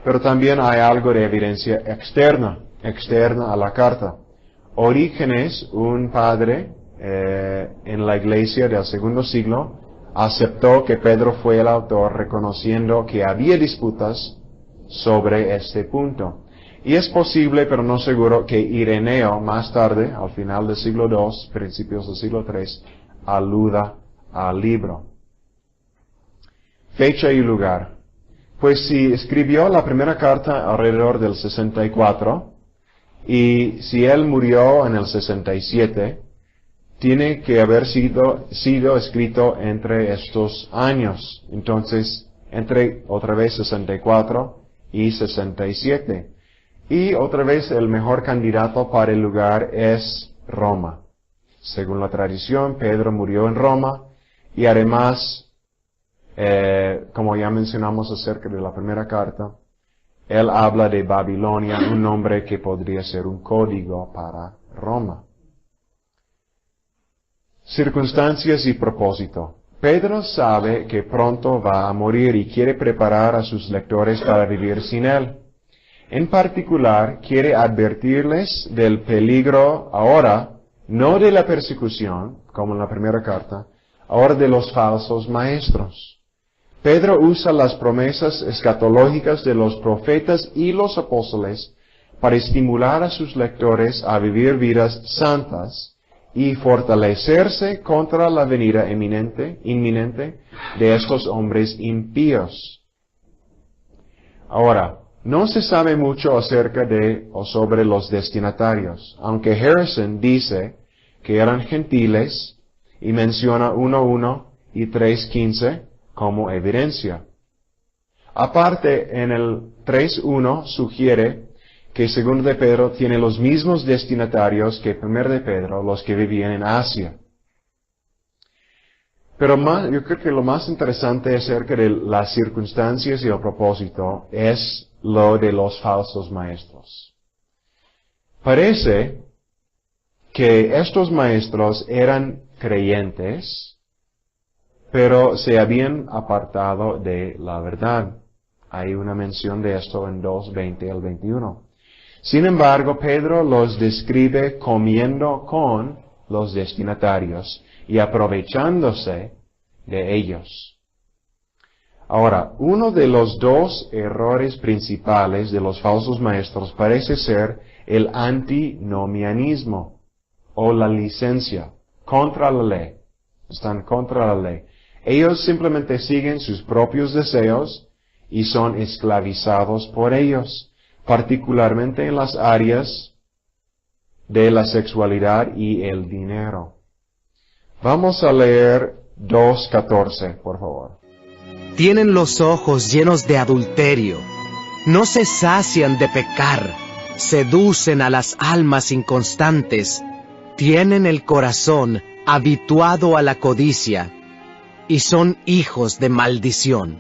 pero también hay algo de evidencia externa a la carta. Orígenes, un padre en la iglesia del segundo siglo, aceptó que Pedro fue el autor, reconociendo que había disputas sobre este punto. Y es posible, pero no seguro, que Ireneo, más tarde, al final del siglo II, principios del siglo III, aluda al libro. Fecha y lugar. Pues si escribió la primera carta alrededor del 64, y si él murió en el 67, tiene que haber sido escrito entre estos años. Entonces, entre otra vez 64 y 67. Y otra vez el mejor candidato para el lugar es Roma. Según la tradición, Pedro murió en Roma y además, como ya mencionamos acerca de la primera carta, él habla de Babilonia, un nombre que podría ser un código para Roma. Circunstancias y propósito. Pedro sabe que pronto va a morir y quiere preparar a sus lectores para vivir sin él. En particular, quiere advertirles del peligro ahora, no de la persecución, como en la primera carta, ahora de los falsos maestros. Pedro usa las promesas escatológicas de los profetas y los apóstoles para estimular a sus lectores a vivir vidas santas y fortalecerse contra la venida inminente de estos hombres impíos. Ahora, no se sabe mucho acerca de o sobre los destinatarios, aunque Harrison dice que eran gentiles y menciona 1:1 y 3:15 como evidencia. Aparte, en el 3:1 sugiere que 2 de Pedro tiene los mismos destinatarios que 1 de Pedro, los que vivían en Asia. Pero yo creo que lo más interesante acerca de las circunstancias y el propósito es lo de los falsos maestros. Parece que estos maestros eran creyentes, pero se habían apartado de la verdad. Hay una mención de esto en 2:20 al 21. Sin embargo, Pedro los describe comiendo con los destinatarios y aprovechándose de ellos. Ahora, uno de los dos errores principales de los falsos maestros parece ser el antinomianismo o la licencia contra la ley. Están contra la ley. Ellos simplemente siguen sus propios deseos y son esclavizados por ellos, particularmente en las áreas de la sexualidad y el dinero. Vamos a leer 2:14, por favor. Tienen los ojos llenos de adulterio, no se sacian de pecar, seducen a las almas inconstantes, tienen el corazón habituado a la codicia, y son hijos de maldición.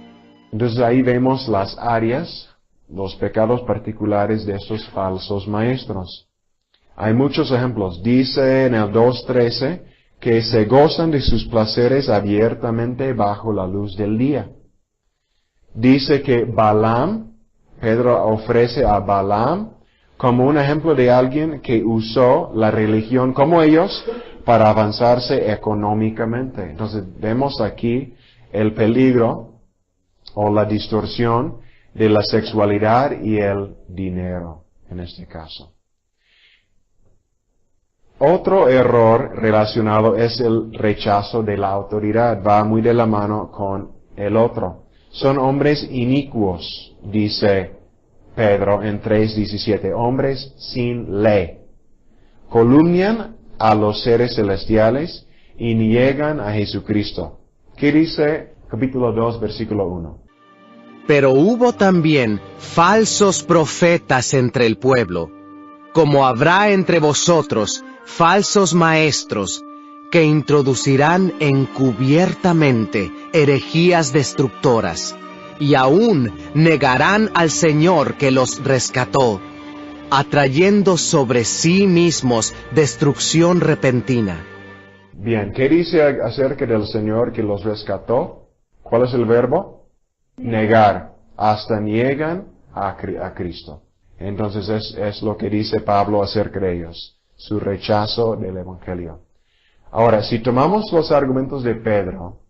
Entonces ahí vemos las áreas, los pecados particulares de estos falsos maestros. Hay muchos ejemplos. Dice en el 2:13 que se gozan de sus placeres abiertamente bajo la luz del día. Dice que Balaam, Pedro ofrece a Balaam como un ejemplo de alguien que usó la religión como ellos para avanzarse económicamente. Entonces vemos aquí el peligro o la distorsión de la sexualidad y el dinero en este caso. Otro error relacionado es el rechazo de la autoridad. Va muy de la mano con el otro. Son hombres inicuos, dice Pedro en 3:17. Hombres sin ley. Calumnian a los seres celestiales y niegan a Jesucristo. ¿Qué dice capítulo 2, versículo 1? Pero hubo también falsos profetas entre el pueblo, como habrá entre vosotros falsos maestros, que introducirán encubiertamente herejías destructoras, y aún negarán al Señor que los rescató, atrayendo sobre sí mismos destrucción repentina. Bien, ¿qué dice acerca del Señor que los rescató? ¿Cuál es el verbo? Negar. Hasta niegan a Cristo. Entonces es lo que dice Pablo acerca de ellos, su rechazo del Evangelio. Ahora, si tomamos los argumentos de Pedro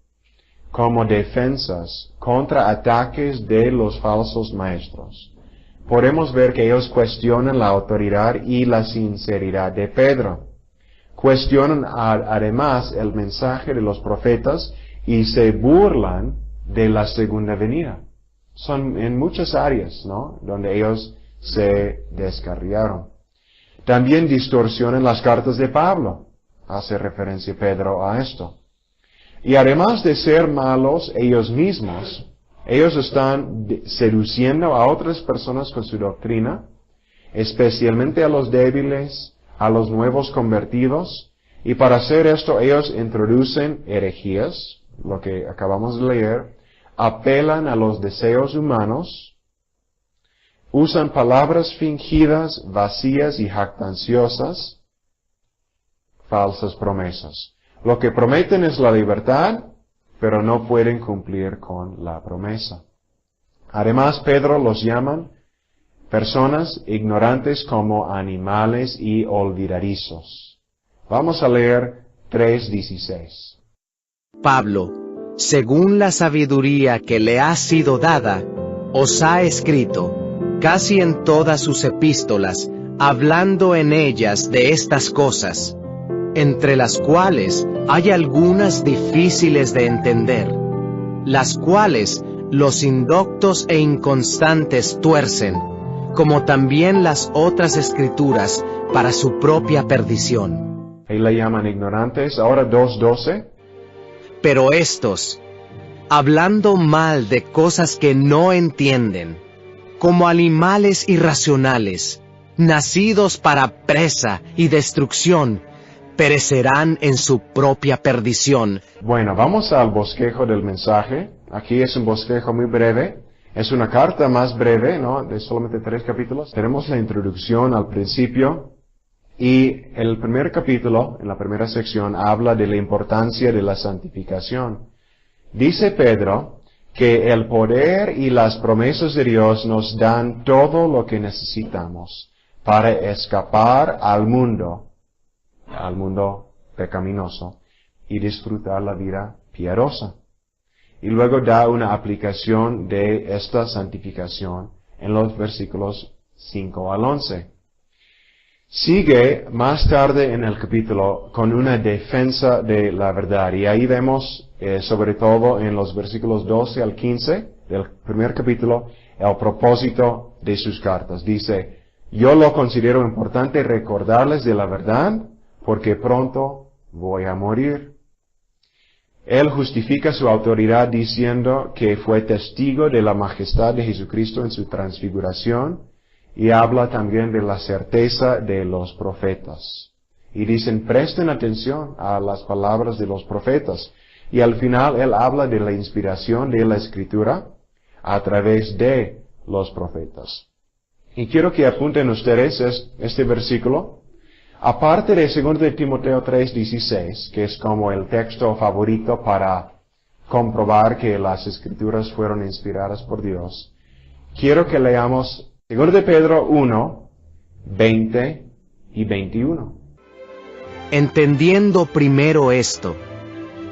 como defensas contra ataques de los falsos maestros, podemos ver que ellos cuestionan la autoridad y la sinceridad de Pedro. Cuestionan además el mensaje de los profetas y se burlan de la segunda venida. Son en muchas áreas, ¿no?, donde ellos se descarriaron. También distorsionan las cartas de Pablo. Hace referencia Pedro a esto. Y además de ser malos ellos mismos, ellos están seduciendo a otras personas con su doctrina, especialmente a los débiles, a los nuevos convertidos, y para hacer esto ellos introducen herejías, lo que acabamos de leer, apelan a los deseos humanos, usan palabras fingidas, vacías y jactanciosas, falsas promesas. Lo que prometen es la libertad, pero no pueden cumplir con la promesa. Además, Pedro los llama personas ignorantes como animales y olvidadizos. Vamos a leer 3:16. Pablo, según la sabiduría que le ha sido dada, os ha escrito, casi en todas sus epístolas, hablando en ellas de estas cosas, entre las cuales hay algunas difíciles de entender, las cuales los indoctos e inconstantes tuercen, como también las otras escrituras, para su propia perdición. Ahí le llaman ignorantes. Ahora 2:12. Pero estos, hablando mal de cosas que no entienden, como animales irracionales, nacidos para presa y destrucción, perecerán en su propia perdición. Bueno, vamos al bosquejo del mensaje. Aquí es un bosquejo muy breve. Es una carta más breve, ¿no?, de solamente 3 capítulos. Tenemos la introducción al principio. Y el primer capítulo, en la primera sección, habla de la importancia de la santificación. Dice Pedro que el poder y las promesas de Dios nos dan todo lo que necesitamos para escapar al mundo pecaminoso, y disfrutar la vida piadosa. Y luego da una aplicación de esta santificación en los versículos 5 al 11. Sigue más tarde en el capítulo con una defensa de la verdad, y ahí vemos, sobre todo en los versículos 12 al 15 del primer capítulo, el propósito de sus cartas. Dice, yo lo considero importante recordarles de la verdad, porque pronto voy a morir. Él justifica su autoridad diciendo que fue testigo de la majestad de Jesucristo en su transfiguración, y habla también de la certeza de los profetas. Y dicen, presten atención a las palabras de los profetas. Y al final él habla de la inspiración de la Escritura a través de los profetas. Y quiero que apunten ustedes este versículo. Aparte de 2 de Timoteo 3:16, que es como el texto favorito para comprobar que las Escrituras fueron inspiradas por Dios, quiero que leamos 2 de Pedro 1:20 y 21. Entendiendo primero esto,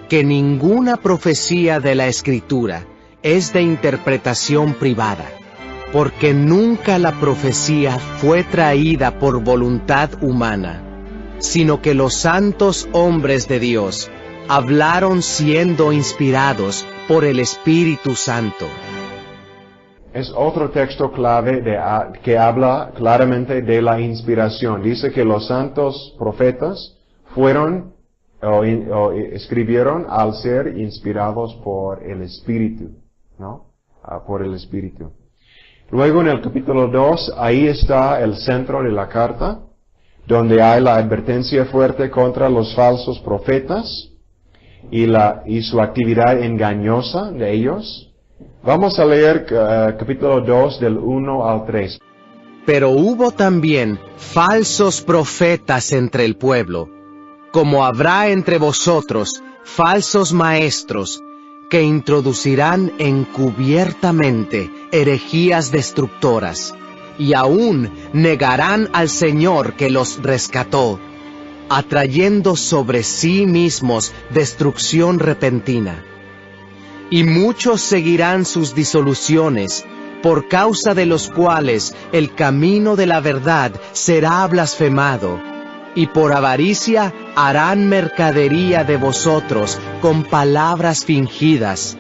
que ninguna profecía de la Escritura es de interpretación privada, porque nunca la profecía fue traída por voluntad humana, sino que los santos hombres de Dios hablaron siendo inspirados por el Espíritu Santo. Es otro texto clave que habla claramente de la inspiración. Dice que los santos profetas fueron o escribieron al ser inspirados por el Espíritu, ¿no? Por el Espíritu. Luego en el capítulo 2, ahí está el centro de la carta, donde hay la advertencia fuerte contra los falsos profetas y su actividad engañosa de ellos. Vamos a leer capítulo 2 del 1 al 3. Pero hubo también falsos profetas entre el pueblo, como habrá entre vosotros falsos maestros, que introducirán encubiertamente herejías destructoras, y aún negarán al Señor que los rescató, atrayendo sobre sí mismos destrucción repentina. Y muchos seguirán sus disoluciones, por causa de los cuales el camino de la verdad será blasfemado, y por avaricia harán mercadería de vosotros con palabras fingidas.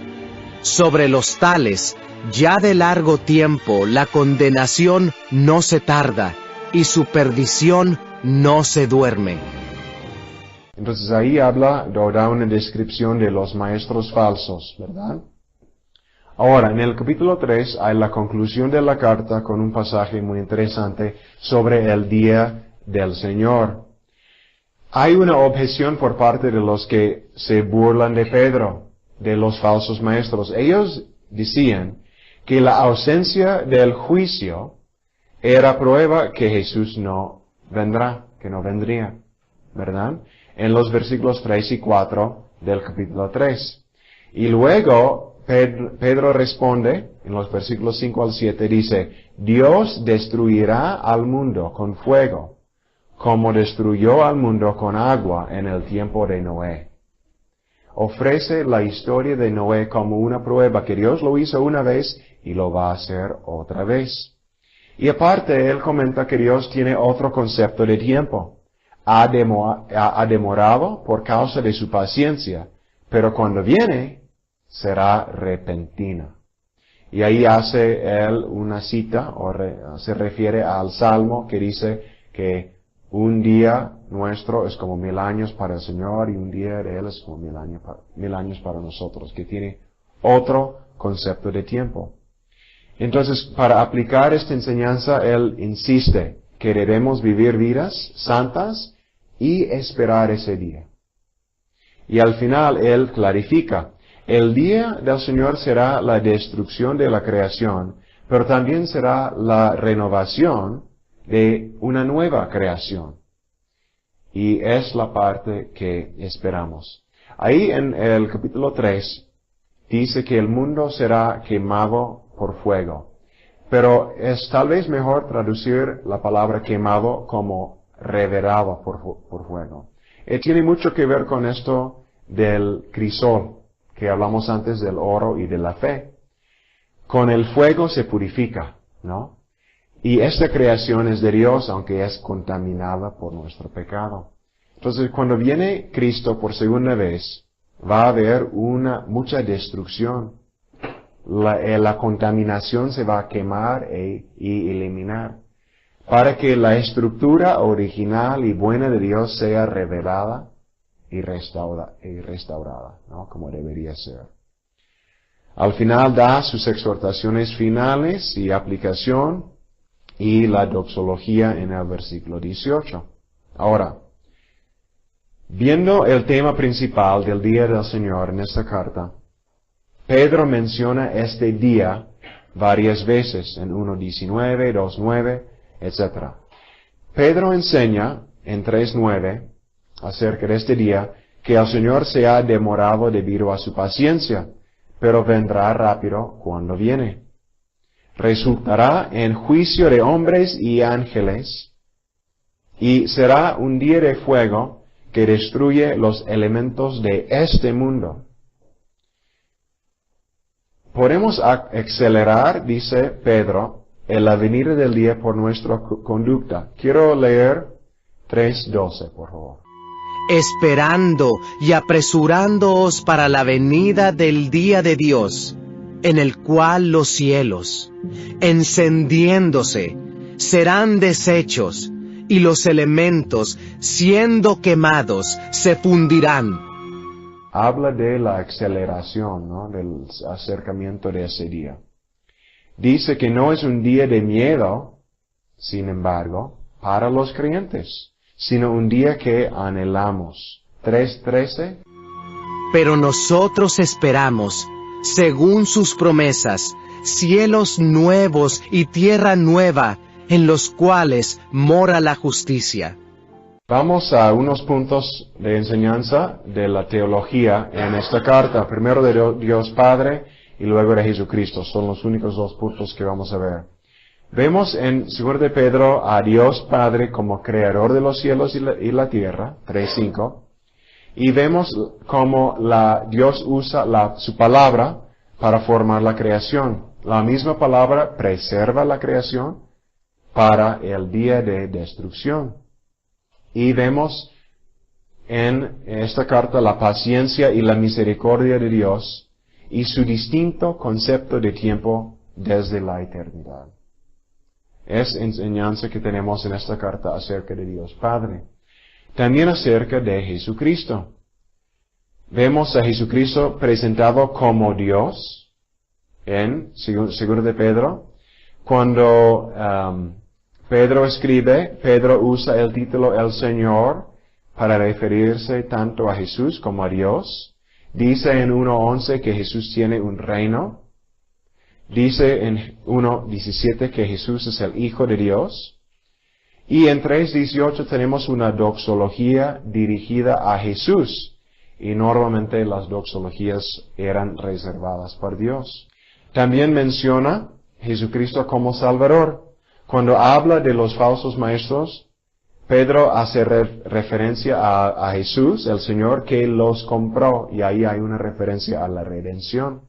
Sobre los tales, ya de largo tiempo la condenación no se tarda, y su perdición no se duerme. Entonces ahí da una descripción de los maestros falsos, ¿verdad? Ahora, en el capítulo 3 hay la conclusión de la carta con un pasaje muy interesante sobre el día del Señor. Hay una objeción por parte de los que se burlan de Pedro, de los falsos maestros. Ellos decían que la ausencia del juicio era prueba que Jesús no vendrá, que no vendría, ¿verdad? En los versículos 3 y 4 del capítulo 3. Y luego Pedro responde, en los versículos 5 al 7, dice, Dios destruirá al mundo con fuego, como destruyó al mundo con agua en el tiempo de Noé. Ofrece la historia de Noé como una prueba que Dios lo hizo una vez y lo va a hacer otra vez. Y aparte, él comenta que Dios tiene otro concepto de tiempo. Ha demorado por causa de su paciencia, pero cuando viene, será repentina. Y ahí hace él una cita, se refiere al Salmo que dice que un día nuestro es como 1000 años para el Señor y un día de Él es como 1000 años para nosotros, que tiene otro concepto de tiempo. Entonces, para aplicar esta enseñanza, él insiste que debemos vivir vidas santas y esperar ese día. Y al final él clarifica, el día del Señor será la destrucción de la creación, pero también será la renovación de una nueva creación. Y es la parte que esperamos. Ahí en el capítulo 3 dice que el mundo será quemado por fuego. Pero es tal vez mejor traducir la palabra quemado como revelado por fuego. Tiene mucho que ver con esto del crisol, que hablamos antes del oro y de la fe. Con el fuego se purifica, ¿no? Y esta creación es de Dios, aunque es contaminada por nuestro pecado. Entonces, cuando viene Cristo por segunda vez, va a haber mucha destrucción. La contaminación se va a quemar y eliminar, para que la estructura original y buena de Dios sea revelada y restaurada, ¿no? Como debería ser. Al final da sus exhortaciones finales y aplicación y la doxología en el versículo 18. Ahora, viendo el tema principal del día del Señor en esta carta, Pedro menciona este día varias veces en 1:19, 2:9, etc. Pedro enseña en 3:9 acerca de este día que el Señor se ha demorado debido a su paciencia, pero vendrá rápido cuando viene. Resultará en juicio de hombres y ángeles, y será un día de fuego que destruye los elementos de este mundo. Podemos acelerar, dice Pedro, en la venida del día por nuestra conducta. Quiero leer 3:12, por favor. Esperando y apresurándoos para la venida del día de Dios, en el cual los cielos, encendiéndose, serán deshechos, y los elementos, siendo quemados, se fundirán. Habla de la aceleración, ¿no? Del acercamiento de ese día. Dice que no es un día de miedo, sin embargo, para los creyentes, sino un día que anhelamos. 3:13. Pero nosotros esperamos, según sus promesas, cielos nuevos y tierra nueva, en los cuales mora la justicia. Vamos a unos puntos de enseñanza de la teología en esta carta. Primero de Dios Padre y luego de Jesucristo. Son los únicos dos puntos que vamos a ver. Vemos en 2 de Pedro a Dios Padre como creador de los cielos y la tierra, 3:5. Y vemos cómo Dios usa su palabra para formar la creación. La misma palabra preserva la creación para el día de destrucción. Y vemos en esta carta la paciencia y la misericordia de Dios y su distinto concepto de tiempo desde la eternidad. Es enseñanza que tenemos en esta carta acerca de Dios Padre. También acerca de Jesucristo. Vemos a Jesucristo presentado como Dios en 2 de Pedro. Cuando Pedro escribe, Pedro usa el título El Señor para referirse tanto a Jesús como a Dios. Dice en 1:11 que Jesús tiene un reino. Dice en 1:17 que Jesús es el Hijo de Dios. Y en 3:18 tenemos una doxología dirigida a Jesús. Y normalmente las doxologías eran reservadas para Dios. También menciona Jesucristo como Salvador. Cuando habla de los falsos maestros, Pedro hace referencia a Jesús, el Señor, que los compró, y ahí hay una referencia a la redención.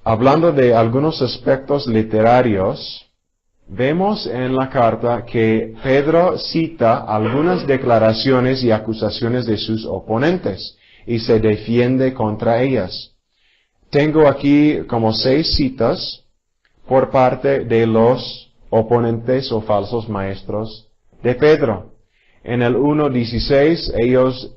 Hablando de algunos aspectos literarios, vemos en la carta que Pedro cita algunas declaraciones y acusaciones de sus oponentes, y se defiende contra ellas. Tengo aquí como 6 citas por parte de los oponentes o falsos maestros de Pedro. En el 1:16 ellos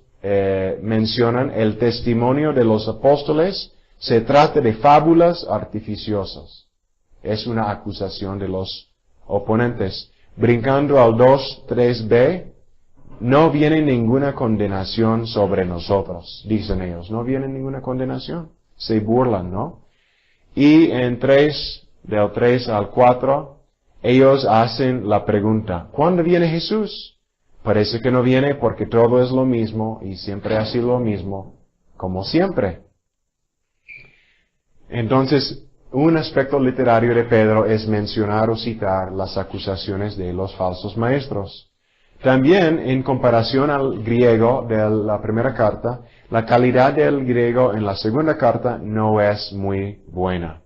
mencionan el testimonio de los apóstoles. Se trata de fábulas artificiosas. Es una acusación de los oponentes. Brincando al 2:3b, no viene ninguna condenación sobre nosotros, dicen ellos. No viene ninguna condenación. Se burlan, ¿no? Y en del 3 al 4, ellos hacen la pregunta, ¿cuándo viene Jesús? Parece que no viene porque todo es lo mismo y siempre ha sido lo mismo, como siempre. Entonces, un aspecto literario de Pedro es mencionar o citar las acusaciones de los falsos maestros. También, en comparación al griego de la primera carta, la calidad del griego en la segunda carta no es muy buena.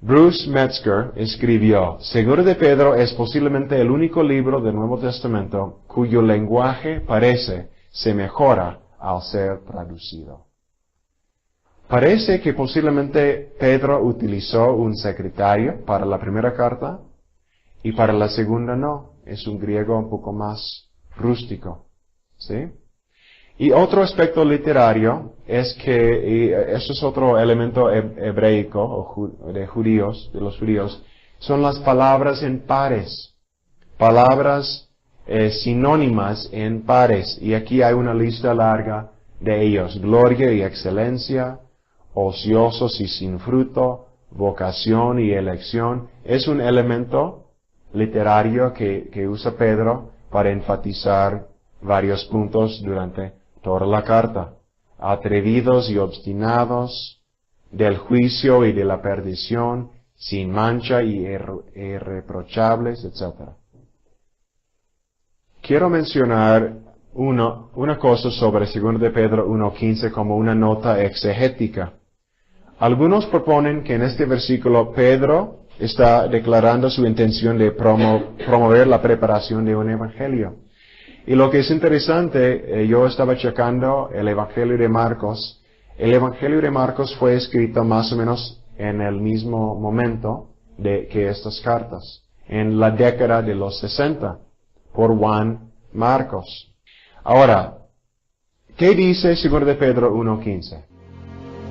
Bruce Metzger escribió, 2 de Pedro es posiblemente el único libro del Nuevo Testamento cuyo lenguaje se mejora al ser traducido. Parece que posiblemente Pedro utilizó un secretario para la primera carta y para la segunda no. Es un griego un poco más rústico. ¿Sí? Y otro aspecto literario es que, y esto es otro elemento hebreico o de los judíos, son las palabras en pares. Palabras sinónimas en pares. Y aquí hay una lista larga de ellos. Gloria y excelencia, ociosos y sin fruto, vocación y elección. Es un elemento literario que usa Pedro para enfatizar varios puntos durante toda la carta. Atrevidos y obstinados, del juicio y de la perdición, sin mancha y irreprochables, etc. Quiero mencionar una cosa sobre 2 de Pedro 1:15 como una nota exegética. Algunos proponen que en este versículo Pedro está declarando su intención de promover la preparación de un evangelio. Y lo que es interesante, yo estaba checando el Evangelio de Marcos. El Evangelio de Marcos fue escrito más o menos en el mismo momento que estas cartas, en la década de los 60, por Juan Marcos. Ahora, ¿qué dice 2 de Pedro 1:15?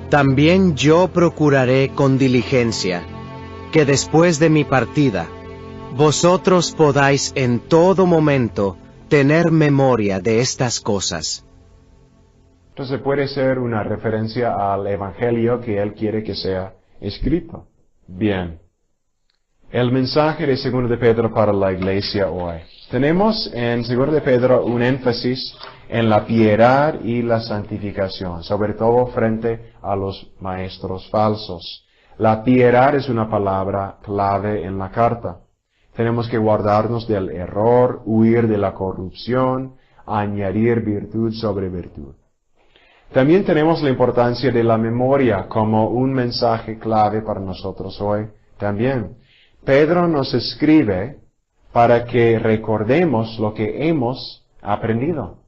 También yo procuraré con diligencia que después de mi partida, vosotros podáis en todo momento tener memoria de estas cosas. Entonces puede ser una referencia al Evangelio que él quiere que sea escrito. Bien. El mensaje de 2 de Pedro para la iglesia hoy. Tenemos en 2 de Pedro un énfasis en la piedad y la santificación, sobre todo frente a los maestros falsos. La piedad es una palabra clave en la carta. Tenemos que guardarnos del error, huir de la corrupción, añadir virtud sobre virtud. También tenemos la importancia de la memoria como un mensaje clave para nosotros hoy también. Pedro nos escribe para que recordemos lo que hemos aprendido.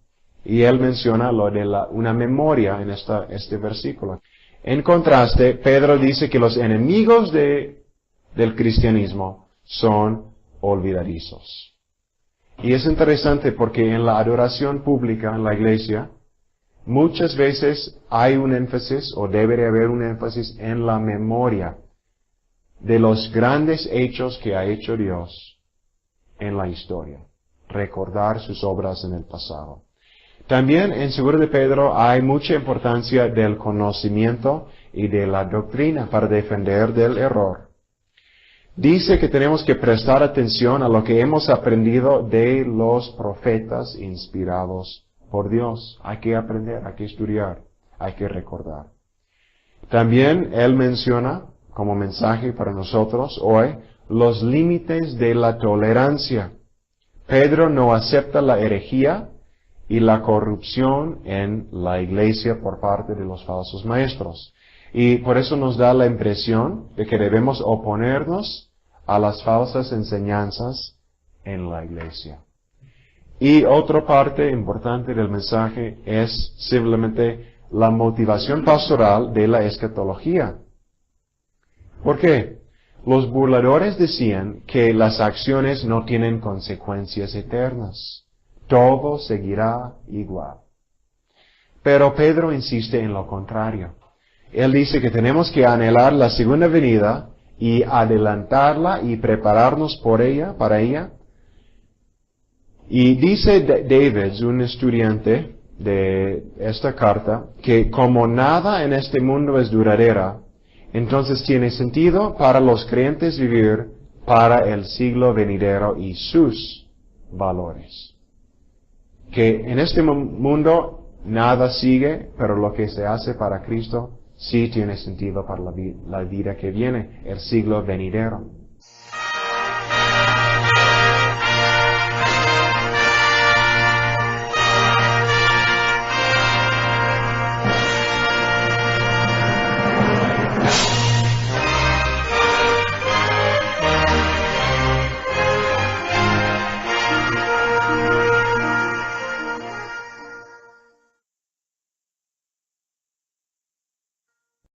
Y él menciona lo de una memoria en este versículo. En contraste, Pedro dice que los enemigos del cristianismo son olvidadizos. Y es interesante porque en la adoración pública en la iglesia, muchas veces hay un énfasis, o debe haber un énfasis en la memoria de los grandes hechos que ha hecho Dios en la historia. Recordar sus obras en el pasado. También en 2 de Pedro hay mucha importancia del conocimiento y de la doctrina para defender del error. Dice que tenemos que prestar atención a lo que hemos aprendido de los profetas inspirados por Dios. Hay que aprender, hay que estudiar, hay que recordar. También él menciona, como mensaje para nosotros hoy, los límites de la tolerancia. Pedro no acepta la herejía y la corrupción en la iglesia por parte de los falsos maestros. Y por eso nos da la impresión de que debemos oponernos a las falsas enseñanzas en la iglesia. Y otra parte importante del mensaje es simplemente la motivación pastoral de la escatología. ¿Por qué? Los burladores decían que las acciones no tienen consecuencias eternas. Todo seguirá igual. Pero Pedro insiste en lo contrario. Él dice que tenemos que anhelar la segunda venida y adelantarla y prepararnos para ella. Y dice David, un estudiante de esta carta, que como nada en este mundo es duradera, entonces tiene sentido para los creyentes vivir para el siglo venidero y sus valores. Que en este mundo nada sigue, pero lo que se hace para Cristo sí tiene sentido para la vida que viene, el siglo venidero.